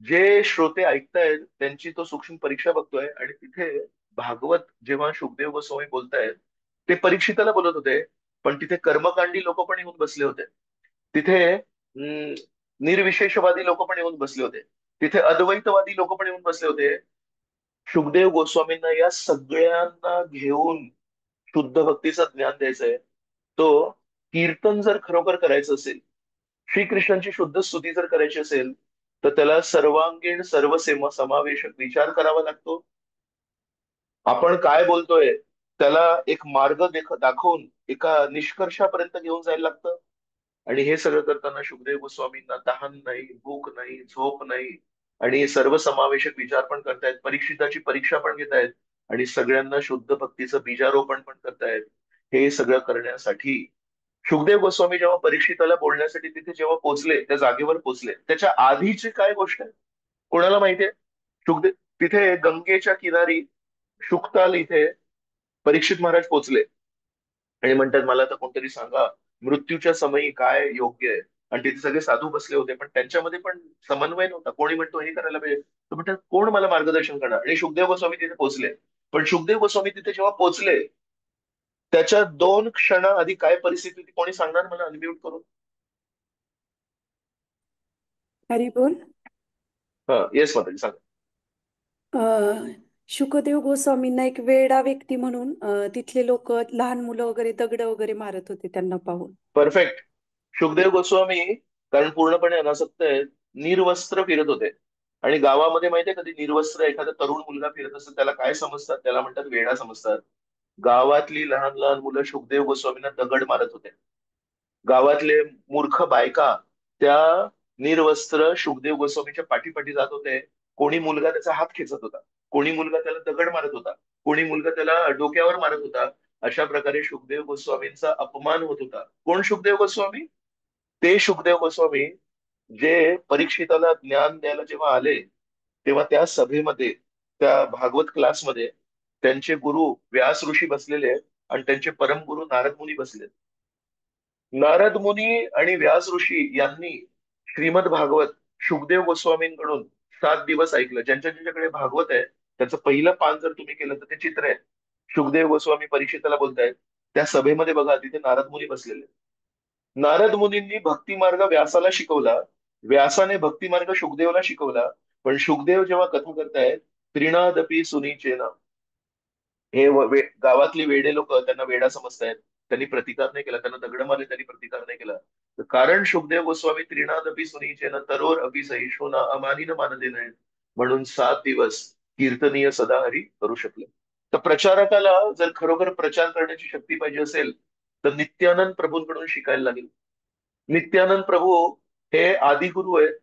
जे श्रोते ऐकतायत त्यांची तो सूक्ष्म परीक्षा बघतोय, आणि तिथे भागवत जेव्हा शुकदेव गोस्वामी बोलतायत, ते परीक्षिताला बोलत होते, पण तिथे कर्मकांडी लोक पण येऊन बसले होते. तिथे निर्विशेषवादी लोक पण येऊन बसले होते. तिथे अद्वैतवादी लोक पण येऊन बसले होते. शुकदेव गोस्वामींना या सगळ्यांना घेऊन शुद्ध भक्तीचं ज्ञान द्यायचंय. तो कीर्तन जर खरोखर करायचं असेल, श्रीकृष्णांची शुद्ध स्तुती जर करायची असेल, तर त्याला सर्वांगीण समावेशक विचार करावा लागतो. आपण काय बोलतोय त्याला एक मार्ग दाखवून एका निष्कर्षापर्यंत घेऊन जायला लागतं. आणि हे सगळं करताना शुकदेव गोस्वामींना तहान नाही, भूक नाही, झोप नाही, आणि सर्वसमावेशक विचार पण करतायत, परीक्षिताची परीक्षा पण घेतायत, आणि सगळ्यांना शुद्ध भक्तीचं बीजारोपण पण करतायत. हे सगळं करण्यासाठी शुकदेव गोस्वामी जेव्हा परीक्षिताला बोलण्यासाठी तिथे जेव्हा पोहोचले, त्या जागेवर पोहोचले, त्याच्या आधीची काय गोष्ट आहे कोणाला माहितीये? शुकदेव तिथे गंगेच्या किनारी शुकताल इथे परीक्षित महाराज पोहोचले, आणि म्हणतात मला तर कोणतरी सांगा मृत्यूच्या समयी काय योग्य आहे. आणि तिथे सगळे साधू बसले होते, पण त्यांच्यामध्ये पण समन्वय नव्हता. कोणी म्हणतो हे करायला पाहिजे, तर म्हणतात कोण मला मार्गदर्शन करणार. आणि शुकदेव गोस्वामी तिथे पोहोचले. पण शुकदेव गोस्वामी तिथे जेव्हा पोहोचले, त्याच्या 2 क्षण आधी काय परिस्थिती होती कोणी सांगणार मला, अनम्यूट करून? हरी बोल. हा, येस माताजी सांगा. अ, शुकदेव गोस्वामींना एक वेडा व्यक्ती म्हणून तिथले लोक, लहान मुलं वगैरे दगड वगैरे मारत होते त्यांना पाहून. परफेक्ट. शुकदेव गोस्वामी कारण पूर्णपणे अनासक्त आहेत, निर्वस्त्र फिरत होते. आणि गावामध्ये माहितीये कधी निर्वस्त्र एखादा तरुण मुलगा फिरत असतो त्याला काय समजतात? त्याला म्हणतात वेडा समजतात. गावातली लहान लहान मुलं शुकदेव गोस्वामींना दगड मारत होते. गावातले मूर्ख बायका त्या निर्वस्त्र शुकदेव गोस्वामीच्या पाठीपाठी जात होते. कोणी मुलगा त्याचा हात खेचत होता, कोणी मुलगा त्याला दगड मारत होता, कोणी मुलगा त्याला डोक्यावर मारत होता. अशा प्रकारे शुकदेव गोस्वामींचा अपमान होत होता. कोण शुकदेव गोस्वामी? ते शुकदेव गोस्वामी जे परीक्षिताला ज्ञान द्यायला जेव्हा आले, तेव्हा त्या सभेमध्ये, त्या भागवत क्लासमध्ये त्यांचे गुरु व्यास ऋषी बसलेले आहेत, आणि त्यांचे परमगुरु नारद मुनी बसले. नारद मुनी आणि व्यास ऋषी यांनी श्रीमद भागवत शुकदेव गोस्वामींकडून 7 दिवस ऐकलं. ज्यांच्या ज्यांच्याकडे भागवत आहे त्याचं पहिलं पान जर तुम्ही केलं तर ते चित्र आहे. शुकदेव गोस्वामी परीक्षिताला बोलतायत, त्या सभेमध्ये बघा तिथे नारद मुनी बसलेले. नारद मुनींनी भक्ती मार्ग व्यासाला शिकवला, व्यासाने भक्ती मार्ग शुकदेवला शिकवला. पण शुकदेव जेव्हा कथा करतायत, त्रिणादपी सुनीचेन, हे गावातली वेडे लोक त्यांना वेडा समजतायत. त्यांनी प्रतिकार नाही केला, त्यांना दगड मारले त्यांनी प्रतिकार नाही केला. तर कारण शुकदेव गोस्वामी त्रिनादपी सुनीचेन तरोर अपि सहिष्णुना अमानीन मानदे नाही, म्हणून 7 दिवस कीर्तनीय सदाहरी करू शकले. तर प्रचारकाला जर खरोखर प्रचार करण्याची शक्ती पाहिजे असेल, तर नित्यानंद प्रभूंकडून शिकायला लागेल. नित्यानंद प्रभू हे आदिगुरु आहेत.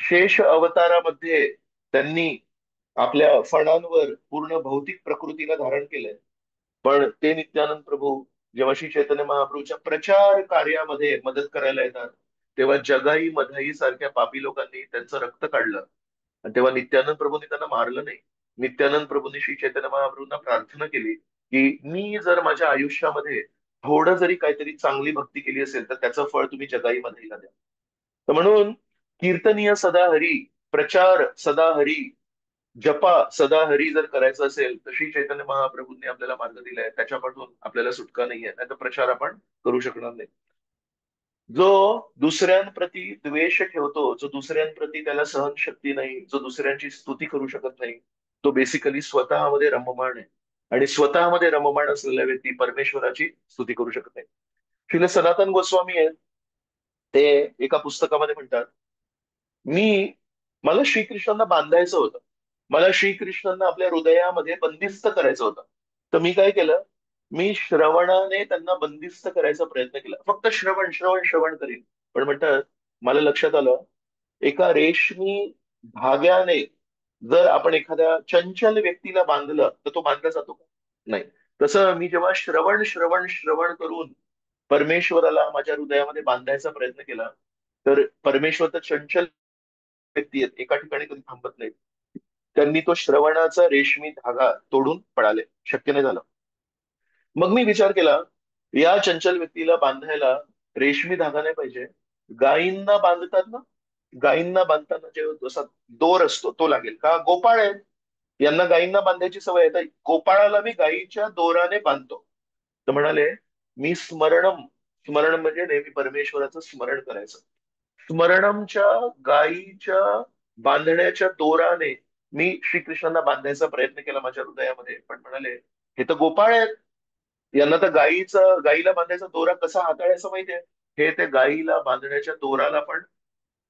शेष अवतारामध्ये त्यांनी आपल्या फणांवर पूर्ण भौतिक प्रकृतीला धारण केलंय. पण ते नित्यानंद प्रभू जेव्हा श्री चैतन्य महाप्रभूच्या प्रचार कार्यामध्ये मदत करायला येतात, तेव्हा जगाई मधाई सारख्या पापी लोकांनी त्यांचं रक्त काढलं. आणि तेव्हा नित्यानंद प्रभूंनी त्यांना मारलं नाही. नित्यानंद प्रभूंनी श्री चैतन्य महाप्रभूंना प्रार्थना केली की मी जर माझ्या आयुष्यामध्ये थोडं जरी काहीतरी चांगली भक्ती केली असेल तर त्याचं फळ तुम्ही जगाई मधाईला द्या. तर म्हणून कीर्तनीय सदा हरी, प्रचार सदा हरी, जपा सदा हरी जर करायचं असेल तर श्री चैतन्य महाप्रभूंनी आपल्याला मार्ग दिलाय, त्याच्यापासून आपल्याला सुटका नाहीये. नाही तर प्रचार आपण करू शकणार नाही. जो दुसऱ्यांप्रती द्वेष ठेवतो, जो दुसऱ्यांप्रती त्याला सहनशक्ती नाही, जो दुसऱ्यांची स्तुती करू शकत नाही, तो बेसिकली स्वतःमध्ये रममाण आहे. आणि स्वतःमध्ये रममाण असलेल्या व्यक्ती परमेश्वराची स्तुती करू शकत नाही. श्रील सनातन गोस्वामी आहेत, ते एका पुस्तकामध्ये म्हणतात, मी मला श्रीकृष्णांना बांधायचं होतं, मला श्रीकृष्णांना आपल्या हृदयामध्ये बंदिस्त करायचं होतं. तर मी काय केलं, मी श्रवणाने त्यांना बंदिस्त करायचा प्रयत्न केला. फक्त श्रवण श्रवण श्रवण करीन. पण म्हणतात मला लक्षात आलं, एका रेशमी धाग्याने जर आपण एखाद्या चंचल व्यक्तीला बांधलं तर तो बांधला जातो का? नाही. तसं मी जेव्हा श्रवण श्रवण श्रवण करून परमेश्वराला माझ्या हृदयामध्ये बांधायचा प्रयत्न केला, तर परमेश्वर तर चंचल व्यक्ती आहेत, एका ठिकाणी कधी थांबत नाहीत. त्यांनी तो श्रवणाचा रेशमी धागा तोडून पळाले, शक्य नाही झालं. मग मी विचार केला, या चंचल व्यक्तीला बांधायला रेशमी धागा नाही पाहिजे, गायींना बांधतात ना, गायींना बांधताना जे जसा दोर असतो तो लागेल का? गोपाळ आहेत, यांना गायींना बांधायची सवय आहे, तर गोपाळाला मी गायीच्या दोराने बांधतो. तर म्हणाले, मी स्मरणम, स्मरण म्हणजे नेहमी परमेश्वराचं स्मरण करायचं. स्मरणमच्या गायीच्या बांधण्याच्या दोराने मी श्रीकृष्णांना बांधायचा प्रयत्न केला माझ्या हृदयामध्ये. पण म्हणाले, हे तर गोपाळ आहेत, यांना तर गायीला बांधायचा दोरा कसा हाताळायचा माहितीये. हे ते गायीला बांधण्याच्या दोराला पण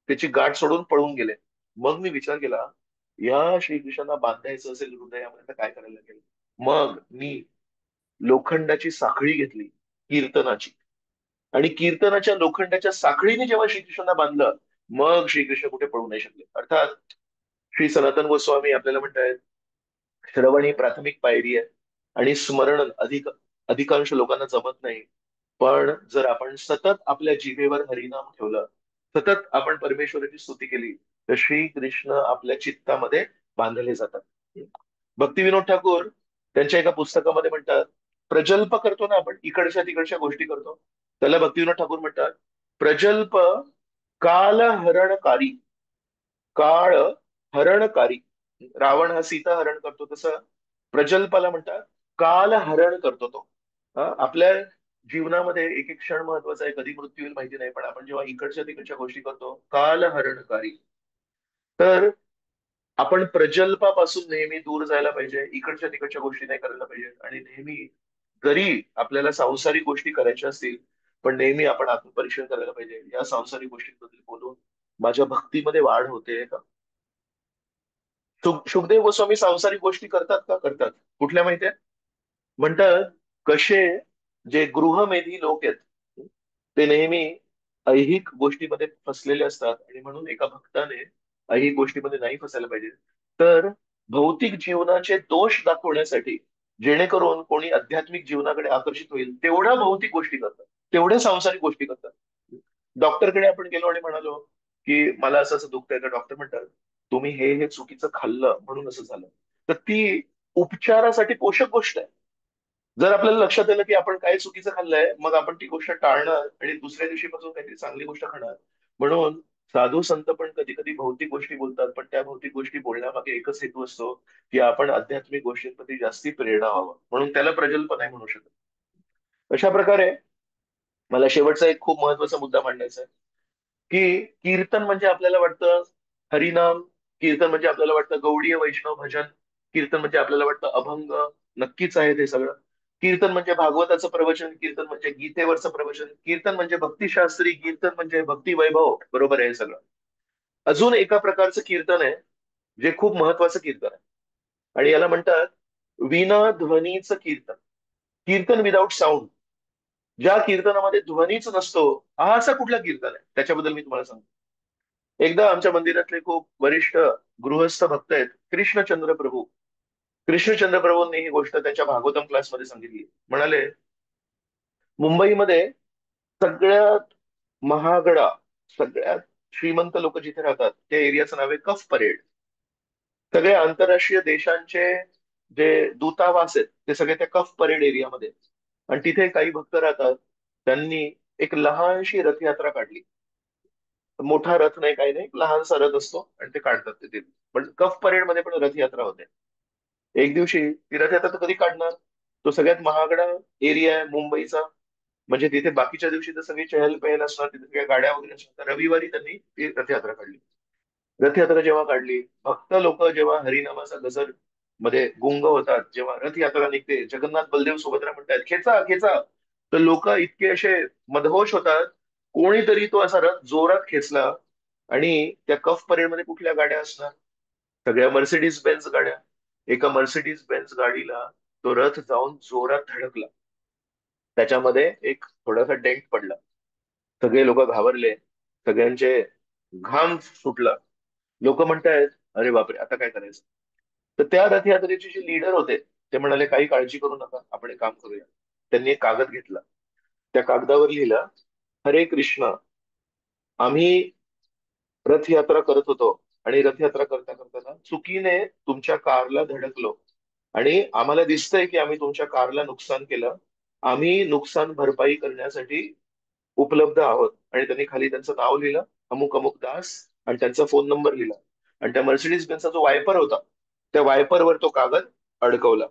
त्याची गाठ सोडून पळून गेले. मग मी विचार केला, या श्रीकृष्णांना बांधायचं असेल हृदयामध्ये तर काय करायला लागेल. मग मी लोखंडाची साखळी घेतली, कीर्तनाची, आणि कीर्तनाच्या लोखंडाच्या साखळीने जेव्हा श्रीकृष्णांना बांधलं, मग श्रीकृष्ण कुठे पळू नाही शकले. अर्थात श्री सनातन गोस्वामी आपल्याला म्हणतात, श्रवण ही प्राथमिक पायरी आहे आणि स्मरण अधिकांश लोकांना जमत नाही. पण जर आपण सतत आपल्या जिभेवर हरिनाम ठेवलं, सतत आपण परमेश्वराची स्तुती केली, तर श्री कृष्ण आपल्या चित्तामध्ये बांधले जातात. भक्तिविनोद ठाकूर त्यांच्या एका पुस्तकामध्ये म्हणतात, प्रजल्प करतो ना आपण, इकडच्या तिकडच्या गोष्टी करतो, त्याला भक्तिविनोद ठाकूर म्हणतात, प्रजल्प कालहरणकारी. काळ हरणकारी. रावण हा सीता हरण करतो तसं प्रजल्पाला म्हणतात काल हरण करतो तो. आपल्या जीवनामध्ये एक एक क्षण महत्वाचा आहे, कधी मृत्यू येईल माहिती नाही, पण आपण जेव्हा इकडच्या तिकडच्या गोष्टी करतो, काल हरणकारी. तर आपण प्रजल्पापासून नेहमी दूर जायला पाहिजे, इकडच्या तिकडच्या गोष्टी नाही करायला पाहिजे, आणि नेहमी जरी आपल्याला सांसारिक गोष्टी करायच्या असतील, पण नेहमी आपण आत्मपरीक्षण करायला पाहिजे, या सांसारिक गोष्टींबद्दल बोलून माझ्या भक्तीमध्ये वाढ होते का. सुखदेव गोस्वामी सांसारिक गोष्टी करतात का? करतात. कुठल्या माहितीये? म्हणतात, कसे जे गृहमेधी लोक आहेत ते नेहमी ऐहिक गोष्टीमध्ये फसलेले असतात, आणि म्हणून एका भक्ताने ऐहिक गोष्टीमध्ये नाही फसायला पाहिजे. तर भौतिक जीवनाचे दोष दाखवण्यासाठी, जेणेकरून कोणी आध्यात्मिक जीवनाकडे आकर्षित होईल, तेवढ्या भौतिक गोष्टी करतात, तेवढ्या सांसारिक गोष्टी करतात. डॉक्टरकडे आपण गेलो आणि म्हणालो की मला असं असं दुखतंय, तर डॉक्टर म्हणतात, तुम्ही हे चुकीचं खाल्लं म्हणून असं झालं. तर ती उपचारासाठी पोषक गोष्ट आहे. जर आपल्याला लक्षात आलं की आपण काय चुकीचं खाल्लंय, मग आपण ती गोष्ट टाळणार आणि दुसऱ्या दिवशीपासून काहीतरी चांगली गोष्ट खाणार. म्हणून साधू संत पण कधी कधी भौतिक गोष्टी बोलतात, पण त्या भौतिक गोष्टी बोलण्यामागे एकच हेतू असतो, की आपण आध्यात्मिक गोष्टींप्रती जास्ती प्रेरणा व्हावं, म्हणून त्याला प्रजल्प नाही म्हणू शकत. अशा प्रकारे मला शेवटचा एक खूप महत्वाचा मुद्दा मांडायचा आहे, की कीर्तन म्हणजे आपल्याला वाटतं हरिनाम, कीर्तन म्हणजे आपल्याला वाटतं गौडीय वैष्णव भजन, कीर्तन म्हणजे आपल्याला वाटतं अभंग. नक्कीच आहे ते सगळं. कीर्तन म्हणजे भागवताचं प्रवचन, कीर्तन म्हणजे गीतेवरचं प्रवचन, कीर्तन म्हणजे भक्तिशास्त्री, कीर्तन म्हणजे भक्ती वैभव, बरोबर आहे हे सगळं. अजून एका प्रकारचं कीर्तन आहे, जे खूप महत्वाचं कीर्तन आहे, आणि याला म्हणतात विना ध्वनीचं कीर्तन. कीर्तन विदाऊट साऊंड. ज्या कीर्तनामध्ये ध्वनीच नसतो, हा असा कुठला कीर्तन आहे, त्याच्याबद्दल मी तुम्हाला सांगतो. एकदा आमच्या मंदिरातले खूप वरिष्ठ गृहस्थ भक्त आहेत, कृष्णचंद्र प्रभू. कृष्णचंद्र प्रभूंनी ही गोष्ट त्यांच्या भागवतम क्लासमध्ये सांगितली. म्हणाले, मुंबईमध्ये सगळ्यात महागडा, सगळ्यात श्रीमंत लोक जिथे राहतात त्या एरियाचं नाव आहे कफ परेड. सगळ्या आंतरराष्ट्रीय देशांचे जे दूतावास आहेत ते सगळे त्या कफ परेड एरियामध्ये आहेत. आणि तिथे काही भक्त राहतात, त्यांनी एक लहानशी रथयात्रा काढली. मोठा रथ नाही, काही नाही, एक लहानसा रथ असतो आणि ते काढतात तिथे. पण कफ परेड मध्ये पण रथयात्रा होते. एक दिवशी ती रथयात्रा तर कधी काढणार, तो सगळ्यात महागडा एरिया आहे मुंबईचा, म्हणजे तिथे बाकीच्या दिवशी तर सगळी चहल पहल असणार, तिथे सगळ्या गाड्या वगैरे असणार. तर रविवारी त्यांनी ती रथयात्रा काढली. रथयात्रा जेव्हा काढली, भक्त लोक जेव्हा हरिनामाचा गजर मध्ये गुंग होतात, जेव्हा रथयात्रा निघते, जगन्नाथ बलदेव सुभद्रा म्हणतात खेचा खेचा, तर लोक इतके असे मदहोश होतात. कोणीतरी तो असा रथ जोरात खेचला, आणि त्या कफ परेड मध्ये कुठल्या गाड्या असणार? सगळ्या मर्सिडीज बेन्झ गाड्या. एका मर्सिडीज बेन्झ गाडीला तो रथ जाऊन जोरात धडकला. त्याच्यामध्ये एक थोडासा डेंट पडला. सगळे लोक घाबरले, सगळ्यांचे घाम सुटला. लोक म्हणतायत, अरे बापरे, आता काय करायचं. तर त्या रथयात्रेचे जे लीडर होते, ते म्हणाले, काही काळजी करू नका, आपण एक काम करूया. त्यांनी एक कागद घेतला, त्या कागदावर लिहिलं, हरे कृष्ण, आम्ही रथयात्रा करत होतो, आणि रथयात्रा करता करताना चुकीने तुमच्या कारला धडकलो, आणि आम्हाला दिसतंय की आम्ही तुमच्या कारला नुकसान केलं. आम्ही नुकसान भरपाई करण्यासाठी उपलब्ध आहोत. आणि त्यांनी खाली त्यांचं नाव लिहिलं, अमुक अमुक दास, आणि त्यांचा फोन नंबर लिहिला आणि त्या मर्सिडीज बेन्सचा जो वायपर होता त्या वायपरवर तो कागद अडकवला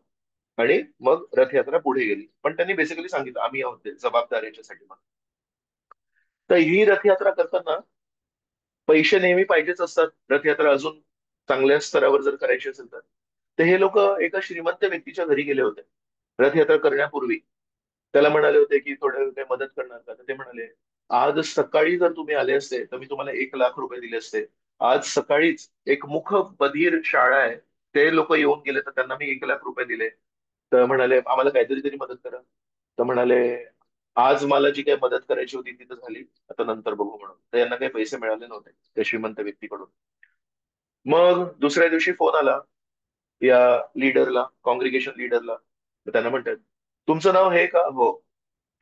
आणि मग रथयात्रा पुढे गेली. पण त्यांनी बेसिकली सांगितलं आम्ही आहोत ते जबाबदार याच्यासाठी. तर ही रथयात्रा करताना पैसे नेहमी पाहिजेच असतात. रथयात्रा अजून चांगल्या स्तरावर जर करायची असेल तर. तर हे लोक एका श्रीमंत व्यक्तीच्या घरी गेले होते रथयात्रा करण्यापूर्वी. त्याला म्हणाले होते की थोडं काही मदत करणार का? तर ते म्हणाले, आज सकाळी जर तुम्ही आले असते तर मी तुम्हाला 1 लाख रुपये दिले असते. आज सकाळीच एक मुख बधीर शाळा आहे, ते लोक येऊन गेले तर त्यांना मी 1 लाख रुपये दिले. तर म्हणाले आम्हाला काहीतरी तरी मदत करा. तर म्हणाले आज मला जी काही मदत करायची होती ती तर झाली, आता नंतर बघू म्हणून. तर यांना काही पैसे मिळाले नव्हते त्या श्रीमंत व्यक्तीकडून. मग दुसऱ्या दिवशी फोन आला या लीडरला, कॉंग्रिगेशन लीडरला. तर त्यांना म्हणतात, तुमचं नाव हे का? हो.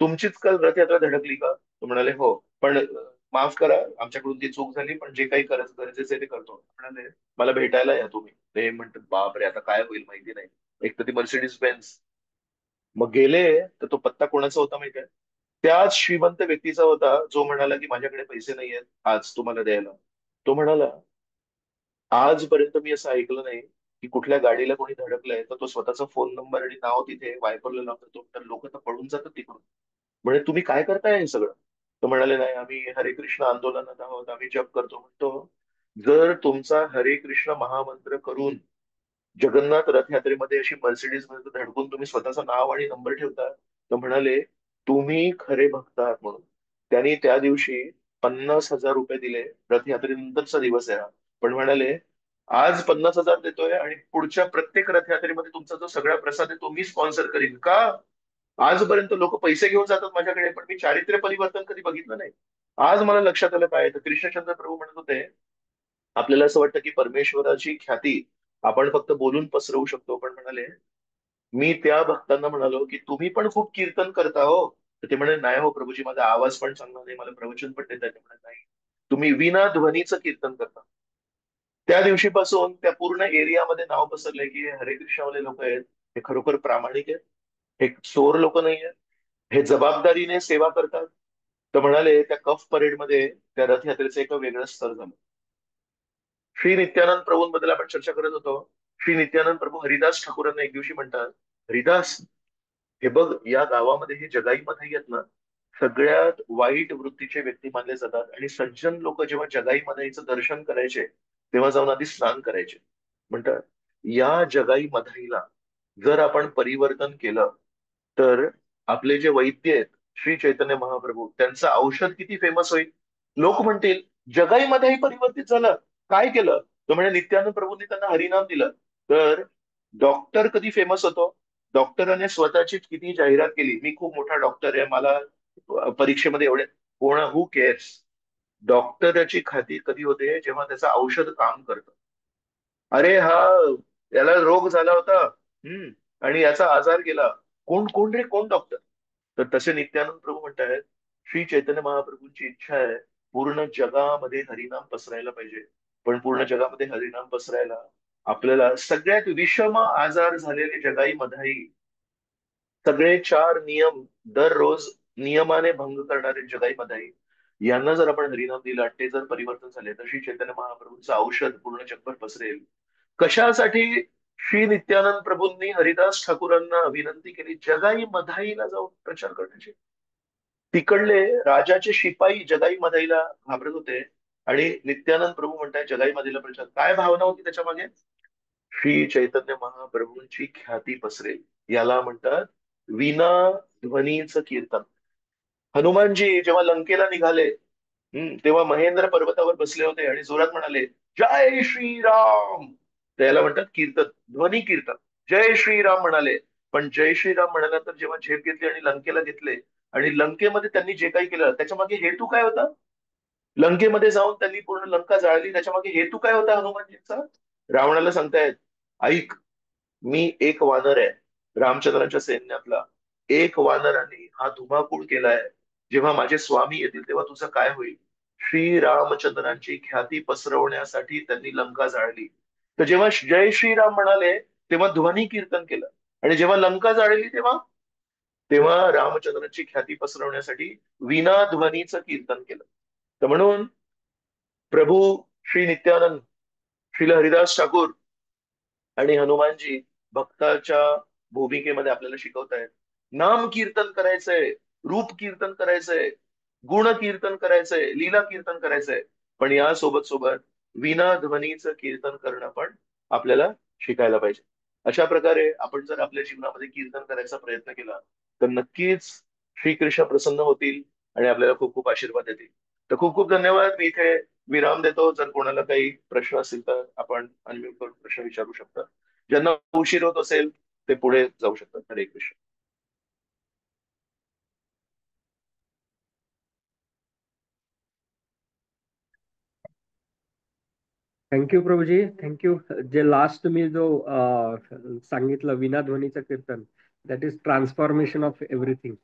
तुमचीच काल रथयात्रा धडकली का? तो म्हणाले हो. पण माफ करा, आमच्याकडून ती चूक झाली, पण जे काही गरजेचं आहे ते करतो. म्हणाले मला भेटायला या तुम्ही. ते म्हणतात बापरे आता काय होईल माहिती नाही. एक तर ती मर्सिडीज बेन्स. मग गेले तर तो पत्ता कोणाचा होता माहिती आहे? त्याच श्रीमंत व्यक्तीचा होता जो म्हणाला की माझ्याकडे पैसे नाही आहेत आज तुम्हाला द्यायला. तो म्हणाला आजपर्यंत मी असं ऐकलं नाही की कुठल्या गाडीला कोणी धडकलंय तर तो स्वतःचा फोन नंबर आणि नाव तिथे वायपरला लावतो तर लोक तर पळून जातात तिकडून. म्हणजे तुम्ही काय करताय हे सगळं? तो म्हणाले नाही आम्ही हरे कृष्ण आंदोलनात आहोत, आम्ही जप करतो. म्हणतो जर तुमचा हरे कृष्ण महामंत्र करून जगन्नाथ रथयात्रेमध्ये अशी मर्सिडीज मध्ये धडकून तुम्ही स्वतःचं नाव आणि नंबर ठेवता, तर म्हणाले तुम्ही खरे भक्त आहात म्हणून. त्यांनी त्या दिवशी 50,000 रुपये दिले. रथयात्रेनंतरचा दिवस आहे हा. पण म्हणाले आज 50,000 देतोय आणि पुढच्या प्रत्येक रथयात्रेमध्ये तुमचा जो सगळा प्रसाद आहे तो मी स्पॉन्सर करीन का? आजपर्यंत लोक पैसे घेऊन जातात माझ्याकडे पण मी चारित्र्य परिवर्तन कधी बघितलं नाही. आज मला लक्षात आलं काय तर कृष्णचंद्र प्रभू म्हणत होते आपल्याला असं वाटतं की परमेश्वराची ख्याती आपण फक्त बोलून पसरवू शकतो. पण म्हणाले मी त्या भक्तांना म्हणालो की तुम्ही पण खूप कीर्तन करता हो. तर ते म्हणाले नाही हो प्रभूजी, माझा आवाज पण चांगला नाही, मला प्रवचन पण देता येत नाही. तुम्ही विना ध्वनीचं कीर्तन करता. त्या दिवशीपासून त्या पूर्ण एरियामध्ये नाव पसरलंय की हे हरे कृष्णवाले लोक आहेत, हे खरोखर प्रामाणिक आहेत, हे चोर लोक नाही आहेत, हे जबाबदारीने सेवा करतात. तर म्हणाले त्या कफ परेडमध्ये त्या रथयात्रेचं एक वेगळं स्तर झालं. श्री नित्यानंद प्रभूंबद्दल आपण चर्चा करत होतो. श्री नित्यानंद प्रभू हरिदास ठाकूरांना एक दिवशी म्हणतात, हरिदास हे बघ या गावामध्ये हे जगाई मध्ये आहेत ना, सगळ्यात वाईट वृत्तीचे व्यक्ती मानले जातात आणि सज्जन लोक जेव्हा जगाई मधाईचं दर्शन करायचे तेव्हा जाऊन आधी स्नान करायचे. म्हणतात या जगाई मधाईला जर आपण परिवर्तन केलं तर आपले जे वैद्य आहेत श्री चैतन्य महाप्रभू त्यांचं औषध किती फेमस होईल. लोक म्हणतील जगाईमध्येही परिवर्तित झालं, काय केलं? तर म्हणजे नित्यानंद प्रभूंनी त्यांना हरिनाम दिलं. तर डॉक्टर कधी फेमस होतो? डॉक्टराने स्वतःची किती जाहिरात केली, मी खूप मोठा डॉक्टर आहे, मला परीक्षेमध्ये एवढे, कोण हू केअर्स. डॉक्टरची खात्री कधी होते जेव्हा त्याचं औषध काम करतं. अरे हा याला रोग झाला होता, आणि याचा आजार गेला. कोण कोण रे कोण डॉक्टर? तर तसे नित्यानंद प्रभू म्हणतायत श्री चैतन्य महाप्रभूंची इच्छा आहे पूर्ण जगामध्ये हरिनाम पसरायला पाहिजे. पण पूर्ण जगामध्ये हरिनाम पसरायला आपल्याला सगळ्यात विषम आजार झालेले जगाई मधाई, सगळे 4 नियम दररोज नियमाने भंग करणारे जगाई मधाई, यांना जर आपण हरिनाम दिला ते जर परिवर्तन झाले तर श्री चैतन्य महाप्रभूंचं औषध पूर्ण जगभर पसरेल. कशासाठी श्री नित्यानंद प्रभूंनी हरिदास ठाकूरांना विनंती केली जगाई मधाईला जाऊन प्रचार करण्याची? तिकडले राजाचे शिपाई जगाई मधाईला घाबरत होते आणि नित्यानंद प्रभू म्हणताय जगाई मधाईला प्रचार. काय भावना होती त्याच्या मागे? श्री चैतन्य महाप्रभूंची ख्याती पसरेल. याला म्हणतात विना ध्वनीचं कीर्तन. हनुमानजी जेव्हा लंकेला निघाले, तेव्हा महेंद्र पर्वतावर बसले होते आणि जोरात म्हणाले जय श्रीराम. त्याला म्हणतात कीर्तन, ध्वनी कीर्तन. जय श्रीराम म्हणाले. पण जय श्रीराम म्हणाल्यानंतर जेव्हा झेप घेतली आणि लंकेला घेतले आणि लंकेमध्ये त्यांनी जे काही केलं त्याच्या मागे हेतू काय होता? लंकेमध्ये जाऊन त्यांनी पूर्ण लंका जाळली, त्याच्या मागे हेतू काय होता हनुमानजींचा? रावणाला सांगतायत ऐक, मी एक वानर आहे रामचंद्रांच्या सैन्यातला. एक वानराने हा धुमाकूळ केलाय, जेव्हा माझे स्वामी येतील तेव्हा तुझं काय होईल? श्री रामचंद्रांची ख्याती पसरवण्यासाठी त्यांनी लंका जाळली. तर जेव्हा जय श्रीराम म्हणाले तेव्हा ध्वनी कीर्तन केलं. आणि जेव्हा लंका जाळली तेव्हा तेव्हा रामचंद्रांची ख्याती पसरवण्यासाठी विना ध्वनीचं कीर्तन केलं. तर म्हणून प्रभू श्री नित्यानंद, श्रील हरिदास ठाकूर आणि हनुमानजी भक्ताच्या भूमिकेमध्ये आपल्याला शिकवत आहेत. नाम कीर्तन करायचंय, रूप कीर्तन करायचंय, गुण कीर्तन करायचंय, लीला कीर्तन करायचंय, पण या सोबत सोबत विना ध्वनीचं कीर्तन करणं पण आपल्याला शिकायला पाहिजे. अशा प्रकारे आपण जर आपल्या जीवनामध्ये कीर्तन करायचा प्रयत्न केला तर नक्कीच श्रीकृष्ण प्रसन्न होतील आणि आपल्याला खूप खूप आशीर्वाद देतील. तर खूप खूप धन्यवाद. मी इथे विराम देतो. जर कोणाला काही प्रश्न असतील तर आपण अनम्यूट करून प्रश्न विचारू शकता. ज्यांना उशीर होत असेल ते पुढे जाऊ शकतात. हरे कृष्ण. थँक्यू प्रभूजी, थँक्यू. जे लास्ट मी जो सांगितलं विनाध्वनीचं कीर्तन, that is transformation of everything.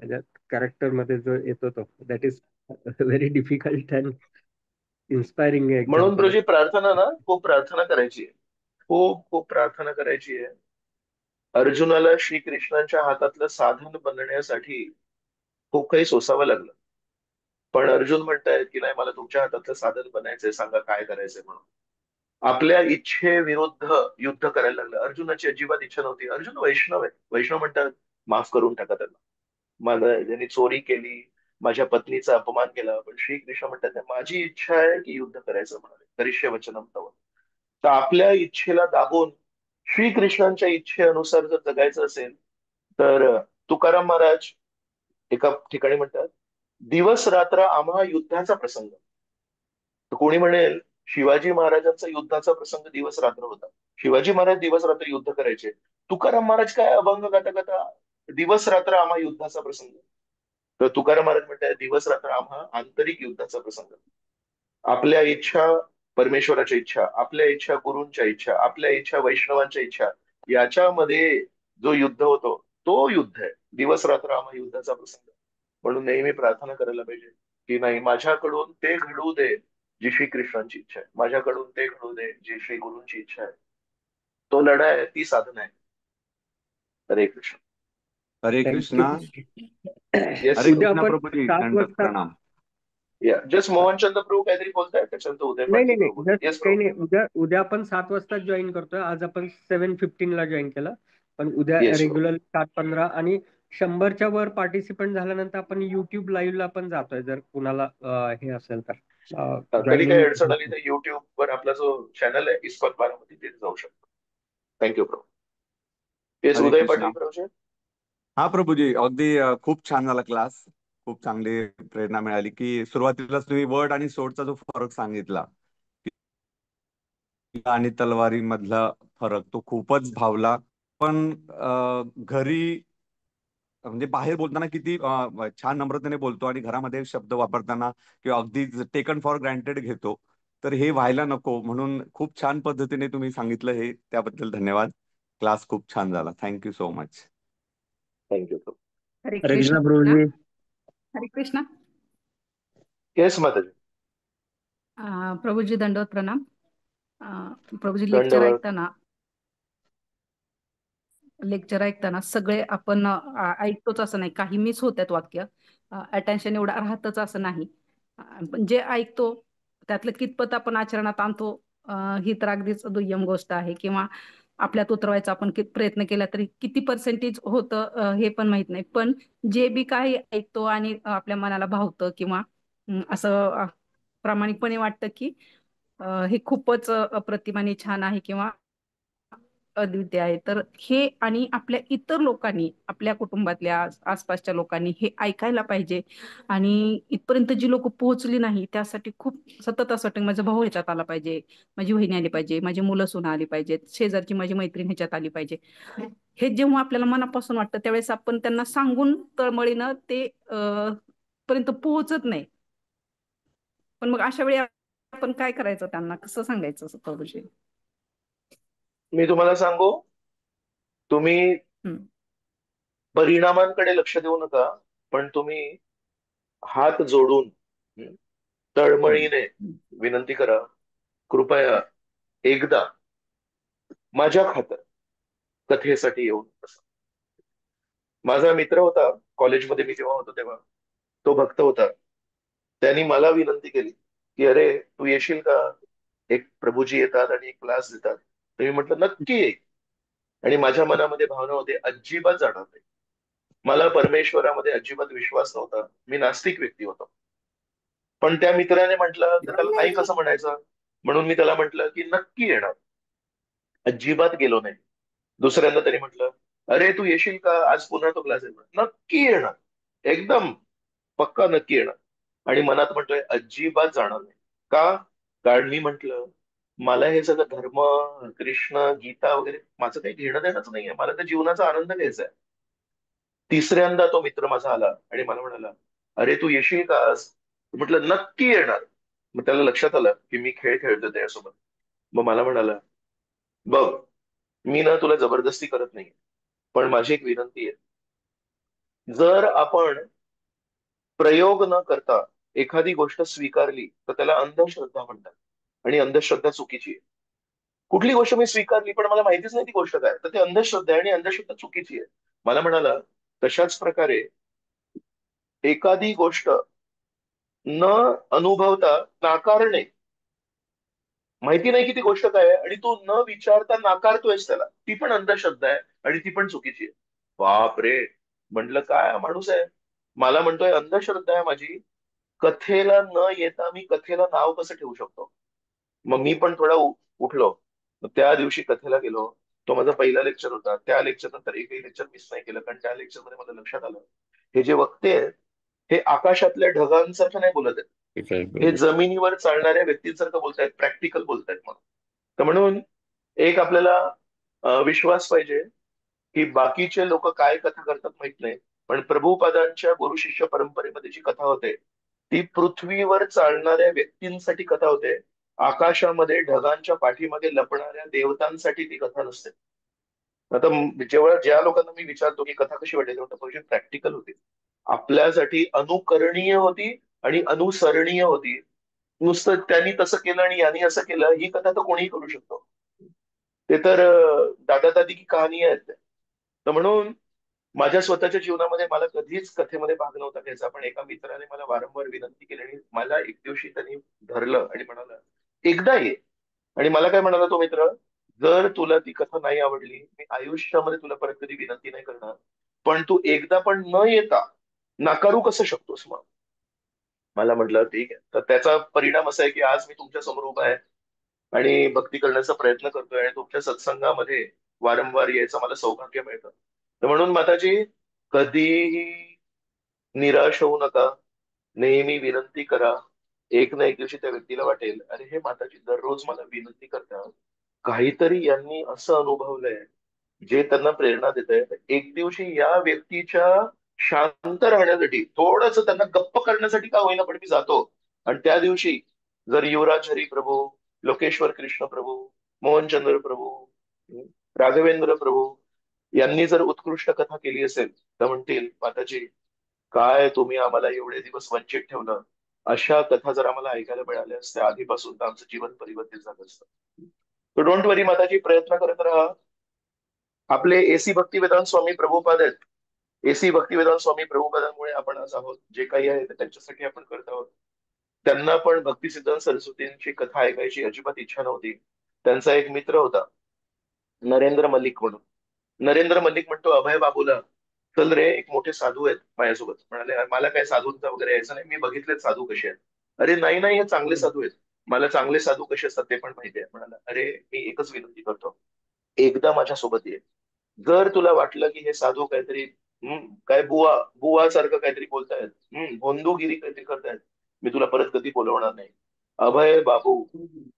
म्हणजे कॅरेक्टर मध्ये जो येतो तो, that is very difficult and inspiring म्हणून एक्झाम्पल. ब्रोजी प्रार्थना ना, खूप प्रार्थना करायची आहे. खूप खूप प्रार्थना करायची आहे. अर्जुनाला श्रीकृष्णांच्या हातातलं साधन बनण्यासाठी खूप काही सोसावं लागलं. पण अर्जुन म्हणतायत की नाही, मला तुमच्या हातातलं साधन बनायचंय, सांगा काय करायचंय म्हणून. आपल्या इच्छेविरुद्ध युद्ध करायला लागलं. अर्जुनाची अजिबात इच्छा नव्हती. अर्जुन वैष्णव आहे. वैष्णव म्हणतात माफ करून टाका त्यांना. मला त्यांनी चोरी केली, माझ्या पत्नीचा अपमान केला, पण श्रीकृष्ण म्हणतात "नाही, माझी इच्छा आहे की युद्ध करायचं म्हणाले, करिष्य वचनम तव." तर आपल्या इच्छेला दाबून श्रीकृष्णांच्या इच्छेनुसार जर जगायचं असेल तर तुकाराम महाराज एका ठिकाणी म्हणतात, दिवस रात्र आम्हा युद्धाचा प्रसंग. तर कोणी म्हणेल शिवाजी महाराजांचा युद्धाचा प्रसंग दिवस रात्र होता. शिवाजी महाराज दिवस रात्र युद्ध करायचे. तुकाराम महाराज काय अभंग गाता गाता दिवस रात्र आम्हा युद्धाचा प्रसंग. तर तुकाराम महाराज म्हणतात दिवस रात्र आम्हा आंतरिक युद्धाचा प्रसंग. आपल्या इच्छा, परमेश्वराच्या इच्छा, आपल्या इच्छा, गुरूंच्या इच्छा, आपल्या इच्छा, वैष्णवांच्या इच्छा, याच्यामध्ये जो युद्ध होतो तो युद्ध आहे. दिवस रात्र आम्हा युद्धाचा प्रसंग. म्हणून नेहमी प्रार्थना करायला पाहिजे की नाही, माझ्याकडून ते घडू दे जी श्रीकृष्णांची इच्छा आहे, माझ्याकडून ते घडू दे जी श्री गुरूंची इच्छा आहे. तो लढा आहे, ती साधना आहे. हरे कृष्ण. हरे थँक्यू. कृष्णा. येस. हरे उद्या कृष्णा आपण प्रभूजी, 7 दंडवत वाजता. प्रणाम. या जस्ट मोहनचंद्र प्रभू काहीतरी बोलताय, त्याच्यानंतर उदय नाही पाटील नाही प्रभू नाही, बोलतात. जस्ट येस काही प्रभू. नाही. उद्या उद्या आपण 7 वाजता जॉईन करतोय. आज आपण 7:15 जॉईन केलं, पण उद्या येस प्रभू. रेग्युलर 7:15. आणि 100च्या वर पार्टिसिपंट झाल्यानंतर आपण युट्यूब लाईव्हला पण जातोय, जर कुणाला हे असेल तर कधी काही जॉईनिंग. अडचण आली तर युट्यूब वर आपला जो चॅनल आहे इस्कॉन बारामती, तिथे जाऊ शकतो. थँक्यू प्रभू. येस हरे उदय कृष्णा. पाटील प्रभू. हा प्रभूजी, अगदी खूप छान झाला क्लास. खूप चांगली प्रेरणा मिळाली की सुरुवातीलाच तुम्ही वर्ड आणि सोडचा जो फरक सांगितला, किल्ला आणि तलवारी मधला फरक, तो खूपच भावला. पण घरी म्हणजे बाहेर बोलताना किती छान नम्रतेने बोलतो आणि घरामध्ये शब्द वापरताना किंवा अगदी टेकन फॉर ग्रँटेड घेतो. तर हे व्हायला नको, म्हणून खूप छान पद्धतीने तुम्ही सांगितलं हे, त्याबद्दल धन्यवाद. क्लास खूप छान झाला. Thank you so much. थँक्यू प्रभू. हरे हरे कृष्ण कृष्णा. प्रभूजी. हरे कृष्णा. येस माताजी. प्रभूजी दंडवत प्रणाम. प्रभूजी दंडवत. लेक्चर ऐकताना सगळे आपण ऐकतोच असं नाही, काही मिस होतात वाक्य, अटेन्शन एवढा राहतच असं नाही. पण जे ऐकतो त्यातलं कितपत आपण आचरणात आणतो ही तर अगदीच दुय्यम गोष्ट आहे. किंवा आपल्यात उतरवायचा आपण प्रयत्न केला तरी किती पर्सेंटेज होतं हे पण माहित नाही. पण जे बी काही ऐकतो आणि आपल्या मनाला भावतं किंवा असं प्रामाणिकपणे वाटतं की हे खूपच अप्रतिम आणि छान आहे किंवा अद्वितीय आहे, तर हे आणि आपल्या इतर लोकांनी, आपल्या कुटुंबातल्या आसपासच्या लोकांनी हे ऐकायला पाहिजे. आणि इथपर्यंत जी लोक पोहोचली नाही त्यासाठी खूप सतत असं वाटतं माझा भाऊ ह्याच्यात आला पाहिजे, माझी बहिणी आली पाहिजे, माझी मुलं सुना आली पाहिजेत, शेजारची माझी मैत्रीण ह्याच्यात आली पाहिजे. हे जेव्हा आपल्याला मनापासून वाटतं त्यावेळेस आपण त्यांना सांगून तळमळीनं ते पर्यंत पोहोचत नाही. पण मग अशा वेळी आपण काय करायचं, त्यांना कसं सांगायचं थोडीशी. मी तुम्हाला सांगू, तुम्ही हम्म. परिणामांकडे लक्ष देऊ नका, पण तुम्ही हात जोडून हम्म. तळमळीने विनंती करा, कृपया एकदा माझ्या खातर कथेसाठी येऊन बसा. माझा मित्र होता कॉलेजमध्ये, मी तेव्हा होतो तेव्हा, तो भक्त होता. त्यांनी मला विनंती केली की अरे तू येशील का, एक प्रभूजी येतात आणि एक क्लास देतात. तर मी म्हटलं नक्की ये. आणि माझ्या मनामध्ये भावना होते अजिबात जाणार नाही. मला परमेश्वरामध्ये अजिबात विश्वास नव्हता, मी नास्तिक व्यक्ती होतो. पण त्या मित्राने म्हटलं तर त्याला नाही कसं म्हणायचं, म्हणून मी त्याला म्हटलं की नक्की येणार. अजिबात गेलो नाही. दुसऱ्यांदा तरी म्हटलं अरे तू येशील का, आज पुन्हा तो क्लास आहे. नक्की येणार, एकदम पक्का नक्की येणार. आणि मनात म्हटलंय अजिबात जाणार नाही. का? कारण मी म्हंटल मला हे सगळं धर्म, कृष्ण, गीता वगैरे माझं काही घेणं देणंच नाहीये, मला त्या जीवनाचा आनंद घ्यायचा आहे. तिसऱ्यांदा तो मित्र माझा आला आणि मला म्हणाला अरे तू येशील का आज. म्हटलं नक्की येणार. मग त्याला लक्षात आलं की मी खेळ खेळतोय त्याच्यासोबत. मग मला म्हणाला बघ, मी ना तुला जबरदस्ती करत नाही, पण माझी एक विनंती आहे. जर आपण प्रयोग न करता एखादी गोष्ट स्वीकारली तर त्याला अंधश्रद्धा म्हणतात. आणि अंधश्रद्धा चुकीची आहे. कुठली गोष्ट मी स्वीकारली पण मला माहितीच नाही ती गोष्ट काय, तर ती अंधश्रद्धा आहे आणि अंधश्रद्धा चुकीची आहे. मला म्हणाला तशाच प्रकारे एखादी गोष्ट न अनुभवता नाकारणे, माहिती नाही की ती गोष्ट काय आहे आणि तू न विचारता नाकारतोयस त्याला, ती पण अंधश्रद्धा आहे आणि ती पण चुकीची आहे. बाप रे, म्हटलं काय हा माणूस आहे. मला म्हणतोय अंधश्रद्धा आहे माझी, कथेला न येता मी कथेला नाव कसं ठेवू शकतो. मग मी पण थोडा उठलो. मग त्या दिवशी कथेला गेलो. तो माझा पहिला लेक्चर होता. त्या लेक्चर नंतर एकही लेक्चर मिस नाही केलं, कारण त्या लेक्चर मध्ये मला लक्षात आलं हे जे वक्ते आहेत हे आकाशातल्या ढगांसारखं नाही बोलत आहेत, हे जमिनीवर चालणाऱ्या व्यक्तींसारखं बोलतायत, प्रॅक्टिकल बोलतायत. म्हणून तर म्हणून एक आपल्याला विश्वास पाहिजे की बाकीचे लोक काय कथा करतात माहित नाही, पण प्रभुपादांच्या गुरु शिष्य परंपरेमध्ये जी कथा होते ती पृथ्वीवर चालणाऱ्या व्यक्तींसाठी कथा होते. आकाशामध्ये ढगांच्या पाठीमागे लपणाऱ्या देवतांसाठी ती कथा नसते. आता जेव्हा ज्या लोकांना मी विचारतो की कथा कशी वाटेल, तेव्हा प्रॅक्टिकल होती, आपल्यासाठी अनुकरणीय होती आणि अनुसरणीय होती. नुसतं त्यांनी तसं केलं आणि यांनी असं केलं ही कथा तर कोणीही करू शकतो. ते तर दादा दादी की कहाणी आहेत. तर म्हणून माझ्या स्वतःच्या जीवनामध्ये मला कधीच कथेमध्ये भाग नव्हता घ्यायचा, पण एका मित्राने मला वारंवार विनंती केली आणि मला एक दिवशी त्यांनी धरलं आणि म्हणाला एकदा ये. आणि मला काय म्हणाला तो मित्र, जर तुला ती कथा नाही आवडली मी आयुष्यामध्ये तुला परत कधी विनंती नाही करणार, पण तू एकदा पण न येता नाकारू कसं शकतोस. मग मला म्हटलं ठीक आहे. तर त्याचा परिणाम असा आहे की आज मी तुमच्या समोर उभा आहे आणि भक्ती करण्याचा प्रयत्न करतोय आणि तुमच्या सत्संगामध्ये वारंवार यायचं मला सौभाग्य मिळतं. तर म्हणून माताजी, कधीही निराश होऊ नका, नेहमी विनंती करा. एक ना एक दिवशी त्या व्यक्तीला वाटेल अरे हे माताजी दररोज मला विनंती करतात, काहीतरी यांनी असं अनुभवलंय जे त्यांना प्रेरणा देत आहे. एक दिवशी या व्यक्तीच्या शांत राहण्यासाठी, थोडस त्यांना गप्प करण्यासाठी का होईना पण मी जातो. आणि त्या दिवशी जर युवराज हरी प्रभू, लोकेश्वर कृष्ण प्रभू, मोहनचंद्र प्रभू, राघवेंद्र प्रभू यांनी जर उत्कृष्ट कथा केली असेल तर म्हणतील माताजी काय तुम्ही आम्हाला एवढे दिवस वंचित ठेवलं. अशा कथा जर आम्हाला ऐकायला मिळाल्या असत्या आधीपासून तर आमचं जीवन परिवर्तित झालं असतं. तर डोंट वरी माताजी, प्रयत्न करत राहा. आपले एसी भक्तिवेदांत स्वामी प्रभुपाद आहेत. एसी भक्तिवेदांत स्वामी प्रभुपादांमुळे आपण आज आहोत, जे काही आहे ते त्यांच्यासाठी आपण करत आहोत. त्यांना पण भक्तिसिद्धांत सरस्वतींची कथा ऐकायची अजिबात इच्छा नव्हती. त्यांचा एक मित्र होता नरेंद्र मल्लिक म्हणून. नरेंद्र मल्लिक म्हणतो अभय बाबूला, चल रे एक मोठे साधू आहेत माझ्यासोबत. म्हणाले मला काय साधूंचा वगैरे यायचं नाही, मी बघितलेत साधू कसे आहेत. अरे नाही नाही, हे चांगले साधू आहेत, मला चांगले साधू कसे असतात ते पण माहिती आहे. म्हणाला अरे मी एकच विनंती करतो, एकदा माझ्या सोबत ये. जर तुला वाटलं की हे साधू काहीतरी काय बुवा बुवा सारखं काहीतरी बोलतायत, भोंदूगिरी काहीतरी करतायत, मी तुला परत कधी बोलवणार नाही. अभय बाबू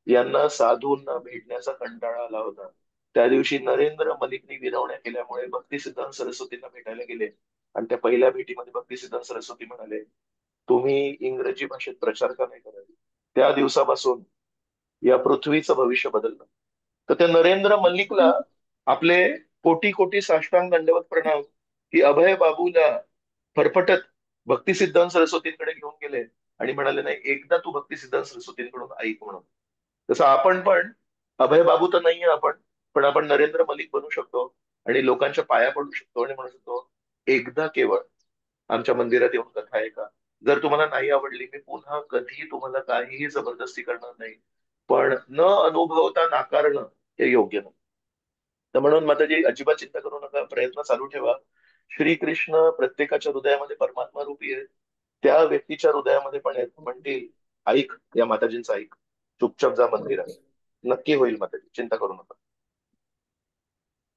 यांना साधूंना भेटण्याचा कंटाळा आला होता. त्या दिवशी नरेंद्र मलिकनी विनवण्या केल्यामुळे भक्तिसिद्धांत सरस्वतींना भेटायला गेले. आणि त्या पहिल्या भेटीमध्ये भक्तिसिद्धांत सरस्वती म्हणाले तुम्ही इंग्रजी भाषेत प्रचार का नाही करत. त्या दिवसापासून या पृथ्वीचं भविष्य बदललं. तर त्या नरेंद्र मल्लिकला आपले कोटी कोटी साष्टांग दंडवत प्रणाम, की अभय बाबूला फरफटत भक्तिसिद्धांत सरस्वतींकडे घेऊन गेले आणि म्हणाले नाही एकदा तू भक्तिसिद्धांत सरस्वतींकडून ऐक म्हणून. तसं आपण पण अभय बाबू तर नाहीये आपण, पण आपण नरेंद्र मलिक बनू शकतो आणि लोकांच्या पाया पडू शकतो आणि म्हणू शकतो एकदा केवळ आमच्या मंदिरात येऊन कथा ऐका, जर तुम्हाला नाही आवडली, मी पुन्हा कधी तुम्हाला काहीही जबरदस्ती करणार नाही. पण न अनुभवता नाकारणं हे योग्य नाही. तर म्हणून माताजी अजिबात चिंता करू नका, प्रयत्न चालू ठेवा. श्रीकृष्ण प्रत्येकाच्या हृदयामध्ये परमात्मा रूपी आहेत. त्या व्यक्तीच्या हृदयामध्ये पण आहेत. म्हणतील ऐक, या माताजींचं ऐक, चुपचाप जा मंदिरात, नक्की होईल माताजी, चिंता करू नका.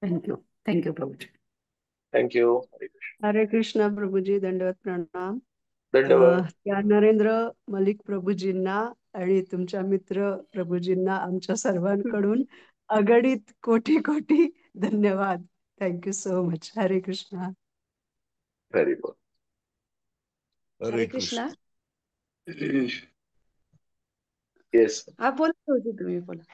थँक्यू. थँक्यू प्रभूजी. थँक्यू. हरे कृष्ण. हरे कृष्ण प्रभूजी, दंडवत प्रणाम. धन्यवाद. या नरेंद्र मलिक प्रभूजींना आणि तुमच्या मित्र प्रभूजींना आमच्या सर्वांकडून अगणित कोटी कोटी धन्यवाद. Thank you so much. हरे कृष्ण. Very good. हरे कृष्णा. येस. हा बोला प्रभूजी, तुम्ही बोला.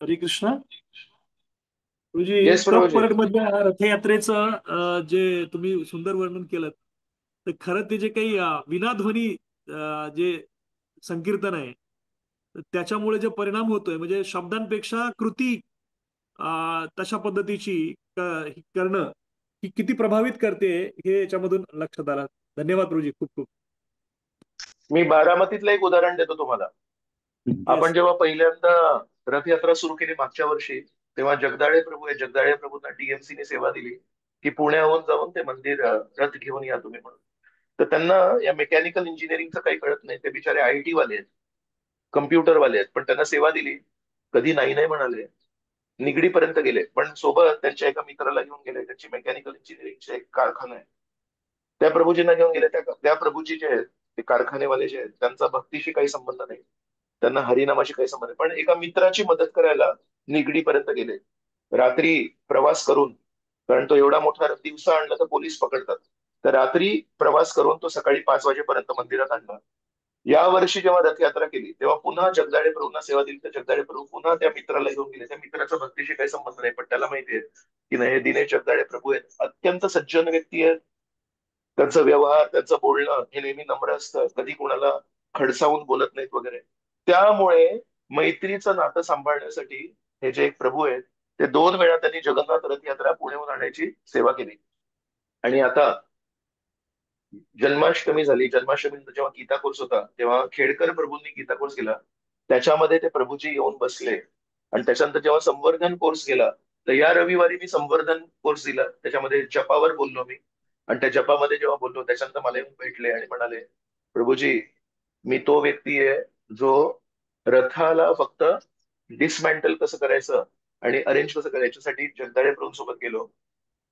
हरे कृष्णा. गुरुजी, येस कप प्रभूजी. परेड मधल्या रथयात्रेचं जे तुम्ही सुंदर वर्णन केलं, तर खरं ते जे काही विनाध्वनी जे संकीर्तन आहे, तर त्याच्यामुळे जे परिणाम होतोय, म्हणजे शब्दांपेक्षा कृती तशा पद्धतीची करणं ही किती प्रभावित करते हे याच्यामधून लक्षात आलं. धन्यवाद गुरुजी, खूप खूप. मी बारामतीतलं एक उदाहरण देतो तुम्हाला. आपण जेव्हा पहिल्यांदा रथयात्रा सुरू केली मागच्या वर्षी, तेव्हा जगदाळे प्रभू आहे, जगदाळे प्रभूंना टीएमसीने सेवा दिली की पुण्याहून जाऊन ते मंदिर रथ घेऊन या तुम्ही म्हणून. तर त्यांना या मेकॅनिकल इंजिनिअरिंगचं काही कळत नाही. ते बिचारे IT वाले आहेत, कम्प्युटर वाले आहेत, पण त्यांना सेवा दिली, कधी नाही नाही म्हणाले, निगडीपर्यंत गेले. पण सोबत त्यांच्या एका मित्राला घेऊन गेले, त्यांची मेकॅनिकल इंजिनिअरिंगचे एक कारखाना आहे, त्या प्रभूजींना घेऊन गेले. त्या प्रभूजी जे आहेत, ते कारखानेवाले जे आहेत, त्यांचा भक्तीशी काही संबंध नाही, त्यांना हरिनामाशी काही संबंध नाही, पण एका मित्राची मदत करायला निगडीपर्यंत गेले, रात्री प्रवास करून. कारण तो एवढा मोठा रथ दिवसा आणला तर पोलीस पकडतात, तर रात्री प्रवास करून तो सकाळी 5 वाजेपर्यंत मंदिरात आणला. या वर्षी जेव्हा रथयात्रा केली, तेव्हा पुन्हा जगदाळे प्रभूंना सेवा दिली. तर जगदाळे प्रभू पुन्हा त्या मित्राला घेऊन गेले. त्या मित्राचा भक्तीशी काही संबंध नाही, पण त्याला माहितीये की नाही, हे दिनेश जगदाळे प्रभू आहेत, अत्यंत सज्जन व्यक्ती आहेत. त्यांचा व्यवहार, त्यांचं बोलणं हे नेहमी नम्र असतं, कधी कोणाला खडसावून बोलत नाहीत वगैरे. त्यामुळे मैत्रीचं नातं सांभाळण्यासाठी हे जे एक प्रभू आहेत, ते 2 वेळा त्यांनी जगन्नाथ रथयात्रा पुण्याहून आणायची सेवा केली. आणि आता जन्माष्टमी झाली, जन्माष्टमीनंतर जेव्हा गीता कोर्स होता, तेव्हा खेडकर प्रभूंनी गीता कोर्स केला, त्याच्यामध्ये ते प्रभूजी येऊन बसले. आणि त्याच्यानंतर जेव्हा संवर्धन कोर्स केला, तर या रविवारी मी संवर्धन कोर्स दिला, त्याच्यामध्ये जपावर बोललो मी. आणि त्या जपामध्ये जेव्हा बोललो, त्याच्यानंतर मला येऊन भेटले आणि म्हणाले, प्रभूजी, मी तो व्यक्ती आहे जो रथाला फक्त डिसमॅन्टल कसं करायचं आणि अरेंज कसं करायचं याच्यासाठी जगदाळे प्रभूंसोबत गेलो.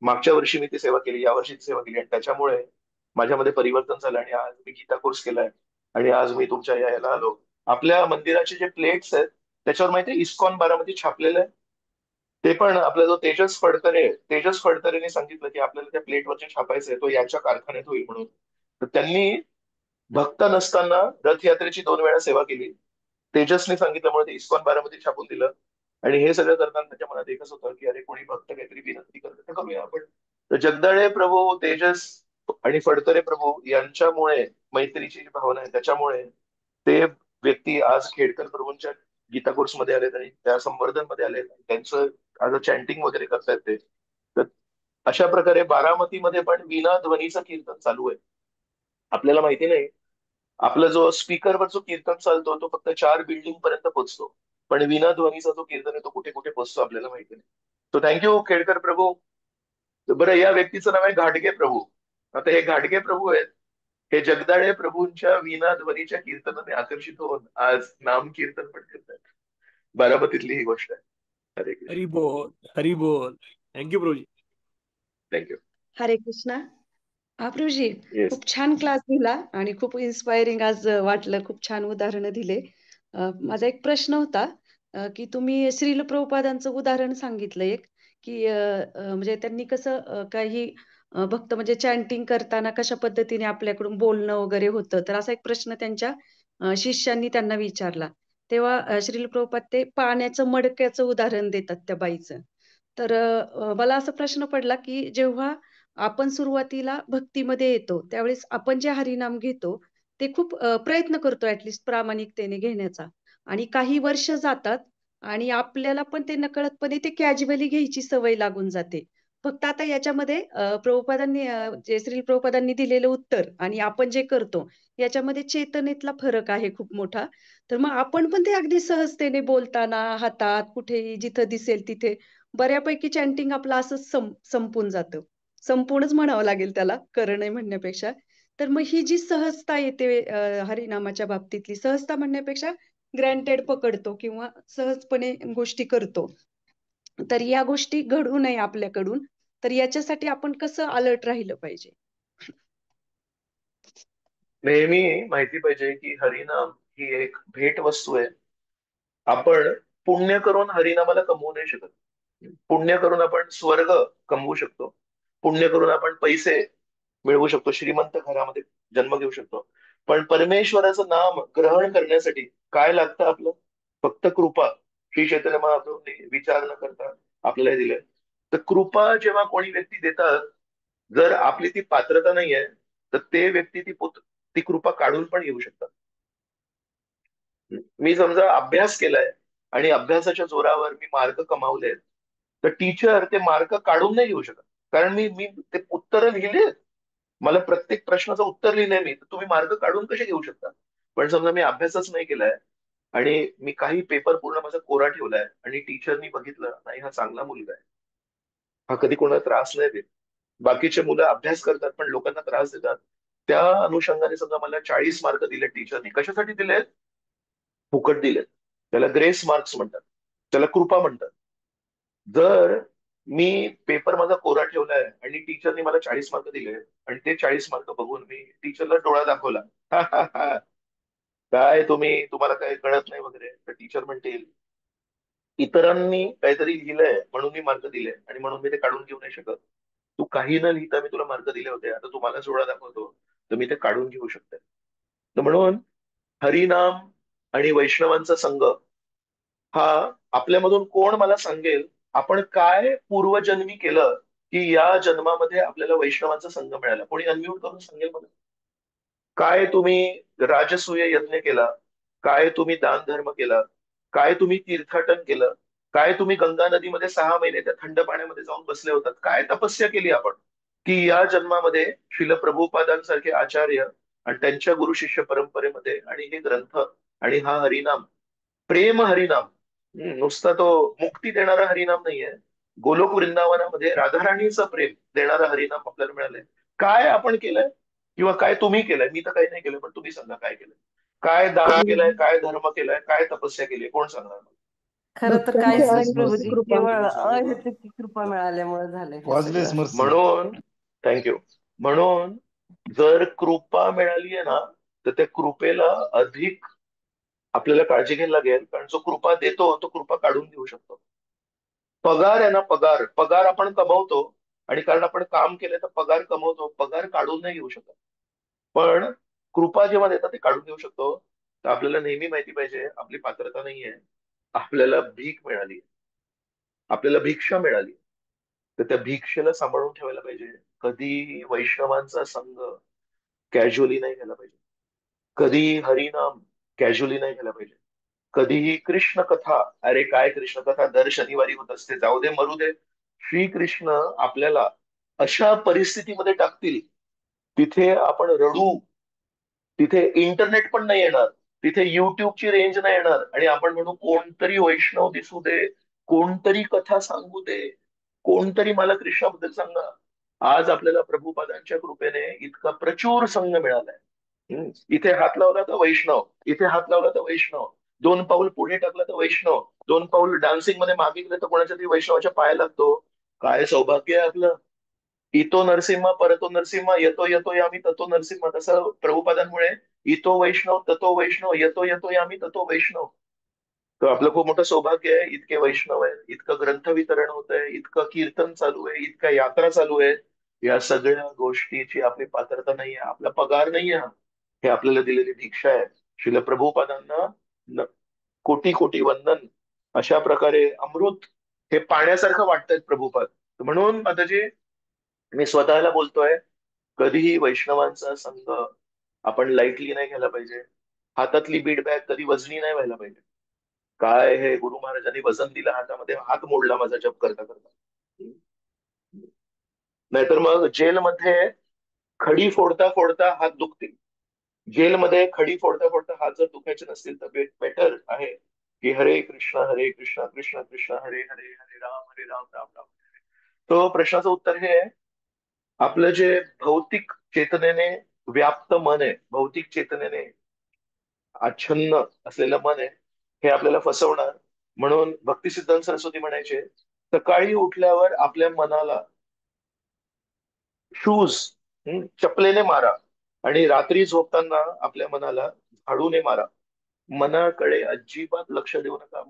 मागच्या वर्षी मी ती सेवा केली, या वर्षी ती सेवा केली, आणि त्याच्यामुळे माझ्यामध्ये परिवर्तन झालं. आणि आज मी गीता कोर्स केलाय, आणि आज मी तुमच्या यायला आलो. आपल्या मंदिराचे जे प्लेट्स आहेत, त्याच्यावर माहितीये इस्कॉन बारामती छापलेलं आहे. ते पण आपला जो तेजस फडतरेने सांगितलं की आपल्याला त्या प्लेटवरचे छापायचंय, तो याच्या कारखान्यात होईल म्हणून. तर त्यांनी भक्त नसताना रथयात्रेची 2 वेळा सेवा केली. तेजसने सांगितल्यामुळे ते इस्कॉन बारामती छापून दिलं. आणि हे सगळं करताना त्याच्या मनात एकच होतं की अरे, कोणी भक्त काहीतरी विनंती करतं तर करूया आपण. तर जगदाळे प्रभू, तेजस आणि फडतरे प्रभू यांच्यामुळे मैत्रीची जी भावना आहे, त्याच्यामुळे ते व्यक्ती आज खेडकर प्रभूंच्या गीता कोर्स मध्ये आलेत आणि त्या संवर्धन मध्ये आलेत. त्यांचं आज चॅन्टिंग वगैरे करतायत ते. तर अशा प्रकारे बारामतीमध्ये पण विना ध्वनीचं कीर्तन चालू आहे. आपल्याला माहिती नाही, आपला जो स्पीकरवर जो कीर्तन चालतो तो फक्त 4 बिल्डिंग पर्यंत पोहोचतो, पण विना ध्वनीचा जो कीर्तन आहे तो कुठे कुठे पोहोचतो आपल्याला माहिती नाही. तो थँक्यू खेडकर प्रभू. बरं, या व्यक्तीचं नाव आहे घाटगे प्रभू. आता हे घाटगे प्रभू आहेत, हे जगदाळे प्रभूंच्या विना ध्वनीच्या कीर्तनाने आकर्षित होऊन आज नाम कीर्तन पण करतात. बारामतीतली ही गोष्ट आहे. हरे कृष्ण. हरी बोल, हरी बोल. थँक्यू प्रभूजी. थँक्यू. हरे कृष्णा. हा प्रभूजी, येस. खूप छान क्लास दिला आणि खूप इन्स्पायरिंग आज वाटलं. खूप छान उदाहरणं दिले. माझा एक प्रश्न होता की तुम्ही श्रील प्रभुपादांचं उदाहरण सांगितलं एक, की म्हणजे त्यांनी कसं काही भक्त म्हणजे चॅन्टिंग करताना कशा पद्धतीने आपल्याकडून बोलणं वगैरे होतं. तर असा एक प्रश्न त्यांच्या शिष्यांनी त्यांना विचारला. तेव्हा श्रील प्रभुपाद ते पाण्याचं मडक्याचं उदाहरण देतात त्या बाईचं. तर मला असा प्रश्न पडला की जेव्हा आपण सुरुवातीला भक्तीमध्ये येतो, त्यावेळेस आपण जे हरिनाम घेतो, ते खूप प्रयत्न करतो ॲटलीस्ट प्रामाणिकतेने घेण्याचा. आणि काही वर्ष जातात आणि आपल्याला पण ते नकळतपणे ते कॅज्युअली घ्यायची सवय लागून जाते. फक्त आता याच्यामध्ये प्रभुपादांनी जे श्रील प्रभुपादांनी दिलेलं उत्तर आणि आपण जे करतो, याच्यामध्ये चेतनेतला फरक आहे खूप मोठा. तर मग आपण पण ते अगदी सहजतेने बोलताना, हातात, कुठेही जिथं दिसेल तिथे बऱ्यापैकी चॅटिंग आपलं असंच संपून जातं. संपूर्णच म्हणावं लागेल त्याला, खरं नाही म्हणण्यापेक्षा. तर मग ही जी सहजता येते हरिनामाच्या बाबतीतली, सहजता म्हणण्यापेक्षा ग्रँटेड पकडतो किंवा सहजपणे गोष्टी करतो. तर या गोष्टी घडू नये आपल्याकडून. तर याच्यासाठी आपण कसं अलर्ट राहिलं पाहिजे? नेहमी माहिती पाहिजे की हरिनाम ही एक भेट वस्तू आहे. आपण पुण्य करून हरिनामाला कमवू नाही शकत. पुण्य करून आपण स्वर्ग कमवू शकतो. पुण्य करून आपण पैसे मिळवू शकतो, श्रीमंत घरामध्ये जन्म घेऊ शकतो. पण परमेश्वराचं नाम ग्रहण करण्यासाठी काय लागतं आपलं? फक्त कृपा. श्री चैतन्य महाप्रभूंनी विचार न करता आपल्याला दिले. तर कृपा जेव्हा कोणी व्यक्ती देतात, जर आपली ती पात्रता नाहीये, तर ते व्यक्ती ती कृपा काढून पण घेऊ शकतात. मी समजा अभ्यास केलाय आणि अभ्यासाच्या जोरावर मी मार्क कमावले, तर टीचर ते मार्क काढून नाही घेऊ शकत. कारण मी मी ते उत्तर लिहिलेत. मला प्रत्येक प्रश्नाचं उत्तर लिहिलंय मी, तर तुम्ही मार्क काढून कसे घेऊ शकता? पण समजा मी अभ्यासच नाही केलाय आणि मी काही पेपर पूर्ण माझा कोरा ठेवलाय आणि टीचरनी बघितलं नाही हा चांगला मुलगा आहे, हा कधी कोणाला त्रास नाही देत, बाकीचे मुलं अभ्यास करतात पण लोकांना त्रास देतात, त्या अनुषंगाने समजा मला 40 मार्क दिले टीचरनी, कशासाठी दिलेत? फुकट दिलेत. त्याला ग्रेस मार्क्स म्हणतात, त्याला कृपा म्हणतात. जर मी पेपर माझा कोरा ठेवलाय आणि टीचरनी मला 40 मार्क दिले आणि ते 40 मार्क बघून मी टीचरला डोळा दाखवला, "हा, हा, हा, काय तुम्हाला काय कळत नाही वगैरे", तर टीचर म्हणतील इतरांनी काहीतरी लिहिलंय म्हणून मी मार्क दिले आणि म्हणून मी ते काढून घेऊ नाही शकत. तू काही न लिहिता मी तुला मार्क दिले होते, आता तू मला डोळा दाखवतो तर मी ते काढून घेऊ शकते. तर म्हणून हरिनाम आणि वैष्णवांचा संघ हा आपल्यामधून कोण मला सांगेल आपण काय पूर्वजन्मी केलं की या जन्मामध्ये आपल्याला वैष्णवांचा संघ मिळाला? कोणी अनम्यूट करून सांगेल मला? काय तुम्ही राजसूय यज्ञ केला, काय तुम्ही दान धर्म केला, काय तुम्ही तीर्थाटन केलं, काय तुम्ही गंगा नदीमध्ये 6 महिने त्या थंड पाण्यामध्ये जाऊन बसले होतात, काय तपस्या केली आपण की या जन्मामध्ये शिल प्रभुपादांसारखे आचार्य आणि त्यांच्या गुरु शिष्य परंपरेमध्ये आणि हे ग्रंथ आणि हा हरिनाम, प्रेम हरिनाम, नुसता तो मुक्ती देणारा हरिनाम नाहीये, गोलोक वृंदावनामध्ये राधाराणीचं प्रेम देणारा हरिनाम आपल्याला मिळालंय. काय आपण केलंय किंवा काय तुम्ही केलंय? मी तर काही नाही केलं, पण तुम्ही सांगा काय केलंय, काय दान केलंय, काय धर्म केलाय, काय तपस्या केली, कोण सांगणार मला? खरं तर भक्तांची काहीच नाही अनुभूती प्रभूजी, कृपा. केवळ अहेतुकी कृपा मिळाल्यामुळे झालंय हे गॉडलेस सगळं. मर्सी. म्हणून थँक्यू. म्हणून जर कृपा मिळाली आहे ना, तर त्या कृपेला अधिक आपल्याला काळजी घ्यायला लागेल, कारण जो कृपा देतो तो कृपा काढून घेऊ शकतो. पगार आहे ना, पगार पगार आपण कमवतो आणि कारण आपण काम केलं तर पगार कमवतो, पगार काढून नाही घेऊ शकत. पण कृपा जेव्हा देतात ते काढून घेऊ शकतो. तर आपल्याला नेहमी माहिती पाहिजे आपली पात्रता नाहीये, आपल्याला भीक मिळाली, आपल्याला भिक्षा मिळाली, तर त्या भिक्षेला सांभाळून ठेवायला पाहिजे. कधी वैष्णवांचा संघ कॅज्युअली नाही घ्यायला पाहिजे, कधी हरिनाम कॅज्युअली नाही घ्यायला पाहिजे, कधीही कृष्ण कथा, अरे काय कृष्ण कथा दर शनिवारी होत असते, जाऊ दे मरू दे. श्रीकृष्ण आपल्याला अशा परिस्थितीमध्ये टाकतील तिथे आपण रडू, तिथे इंटरनेट पण नाही येणार, तिथे युट्यूबची रेंज नाही येणार आणि आपण म्हणू कोणतरी वैष्णव दिसू दे, कोणतरी कथा सांगू दे, कोणतरी मला कृष्णाबद्दल सांगा. आज आपल्याला प्रभुपादांच्या कृपेने इतका प्रचूर संघ मिळालाय. इथे हात लावला तर वैष्णव, इथे हात लावला तर वैष्णव, 2 पाऊल पुढे टाकलं तर वैष्णव, 2 पाऊल डान्सिंग मध्ये मागे गेलं तर कोणाच्या तरी वैष्णवाच्या पाया लागतो. काय सौभाग्य आहे आपलं. इतो नरसिंहा परतो नरसिंहा, येतो येतो यामी ततो नरसिंहा, तसं प्रभुपादांमुळे इतो वैष्णव ततो वैष्णव, येतो येतो यामी ततो वैष्णव. तर आपलं खूप मोठं सौभाग्य आहे, इतके वैष्णव आहे, इतकं ग्रंथ वितरण होत आहे, इतकं कीर्तन चालू आहे, इतक्या यात्रा चालू आहे. या सगळ्या गोष्टीची आपली पात्रता नाहीये, आपला पगार नाहीये, हे आपल्याला दिलेली भिक्षा आहे. शिल प्रभुपादांना कोटी कोटी वंदन. अशा प्रकारे अमृत हे पाण्यासारखं वाटतंय प्रभुपाद. म्हणून माताजी मी स्वतःला बोलतोय, कधीही वैष्णवांचा संघ आपण लाईटली नाही घ्यायला पाहिजे. हातातली बीड बॅग कधी वजनी नाही व्हायला पाहिजे. काय हे गुरु महाराजांनी वजन दिलं हातामध्ये, हात मोडला माझा जप करता करता. नाहीतर मग जेलमध्ये खडी फोडता फोडता हात दुखतील. जेलमध्ये खडी फोडता फोडता हात जर दुखायचे नसतील तर बेटर आहे की हरे कृष्णा कृष्ण कृष्ण हरे हरे, हरे राम राम राम. तो प्रश्नाचं उत्तर हे आहे, आपलं जे भौतिक चेतनेने व्याप्त मन आहे, भौतिक चेतनेने आच्छन्न असलेलं मन आहे, हे आपल्याला फसवणार. म्हणून भक्तिसिद्धांत सरस्वती म्हणायचे, सकाळी उठल्यावर आपल्या मनाला शूज चपलेने मारा आणि रात्री झोपताना आपल्या मनाला झाडूने मारा. मनाकडे अजिबात लक्ष देऊ नका.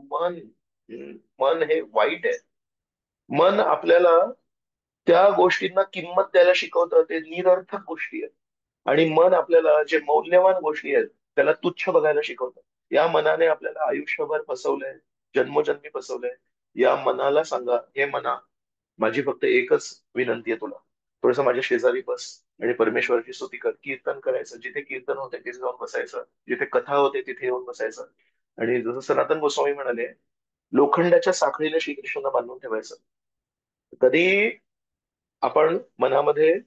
मन हे वाईट आहे. मन आपल्याला त्या गोष्टींना किंमत द्यायला शिकवतं, ते निरर्थक गोष्टी आहेत. आणि मन आपल्याला जे मौल्यवान गोष्टी आहेत त्याला तुच्छ बघायला शिकवतं. या मनाने आपल्याला आयुष्यभर फसवलंय, जन्मोजन्मी फसवलंय. या मनाला सांगा, हे मना, माझी फक्त एकच विनंती आहे तुला, थोडस माझ्या शेजारी बस आणि परमेश्वराची स्तुती कर. कीर्तन करायचं, जिथे कीर्तन होते तिथे जाऊन बसायचं, जिथे कथा होते तिथे येऊन बसायचं. आणि जसं सनातन गोस्वामी म्हणाले, लोखंडाच्या साखळीने श्रीकृष्णांना बांधून ठेवायचं. कधी आपण मनामध्ये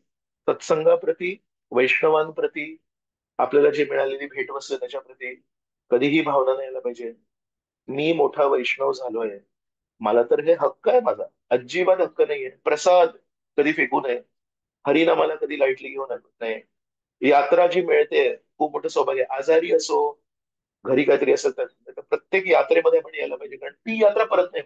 सत्संगाप्रती, वैष्णवांप्रती, आपल्याला जी मिळालेली भेटवस्तू आहे त्याच्याप्रती कधीही भावना नाही यायला पाहिजे, मी मोठा वैष्णव झालोय, मला तर हे हक्क आहे माझा. अजिबात हक्क नाहीये. प्रसाद कधी फेकू नये. हरिनामाला कधी लाईटली घेऊ नये. यात्रा जी मिळते खूप मोठं सौभाग्य आहे. आजारी असो, घरी काहीतरी असेल तर प्रत्येक यात्रेमध्ये आपण यायला पाहिजे, कारण ती यात्रा परत नाही.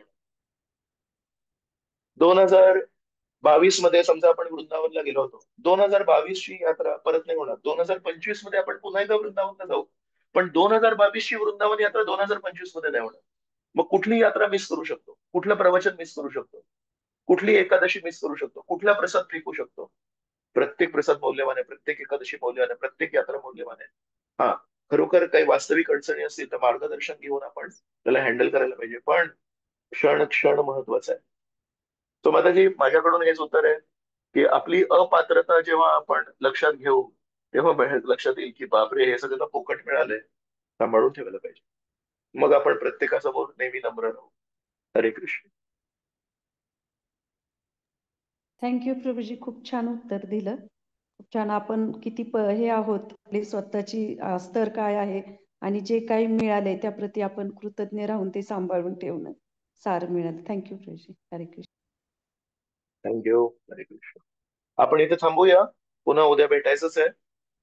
2022 मध्ये समजा आपण वृंदावनला गेलो होतो, 2022 ची यात्रा परत नाही होणार. 2025 मध्ये आपण पुन्हा एकदा वृंदावनला जाऊ, पण 2022 ची वृंदावन यात्रा 2025 मध्ये नाही होणार. मग कुठली यात्रा मिस करू शकतो, कुठलं प्रवचन मिस करू शकतो, कुठली एकादशी मिस करू शकतो, कुठला प्रसाद फेकू शकतो? प्रत्येक प्रसाद मौल्यवान आहे, प्रत्येक एकादशी मौल्यवान आहे, प्रत्येक यात्रा मौल्यवान आहे. हा, खरोखर काही वास्तविक अडचणी असतील तर मार्गदर्शन घेऊन आपण त्याला हँडल करायला पाहिजे, पण क्षण क्षण महत्वाचा आहे. तो माताजी, माझ्याकडून हेच उत्तर आहे की आपली अपात्रता जेव्हा आपण लक्षात घेऊ तेव्हा लक्षात येईल की बापरे, हे सगळं फुकट मिळालंय, सांभाळून ठेवायला पाहिजे. मग आपण प्रत्येकासमोर नेहमी नम्र राहू. हरे कृष्ण. थँक्यू प्रभूजी, खूप छान उत्तर दिलं. खूप छान. आपण किती हे आहोत, आपली स्वतःची स्तर काय आहे आणि जे काही मिळाले त्याप्रती आपण कृतज्ञ राहून ते सांभाळून ठेवणं सार मिळालं. थँक्यू प्रभूजी. हरे कृष्ण. थँक्यू. हरे कृष्ण. आपण इथे थांबूया, पुन्हा उद्या भेटायचंच आहे.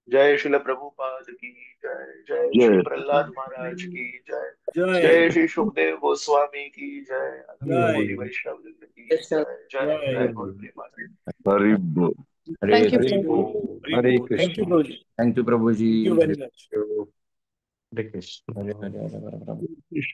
जय श्रील प्रभुपाद की जय. जय श्री प्रल्हाद महाराज की जय. जय जय श्री सुखदेव गोस्वामी की जय. अनंत जय कोटी वैष्णव वृंद की जय. जय जय. जय गुरुदेव महाराज. हरी बोल. हरे थँक्यू हरी कृष्ण. बोल, प्रभू. हरी हरे बोल. कृष्ण. थँक्यू प्रभूजी. थँक्यू प्रभूजी. Thank you very much. हरे कृष्ण. हरे कृष्ण. कृष्ण.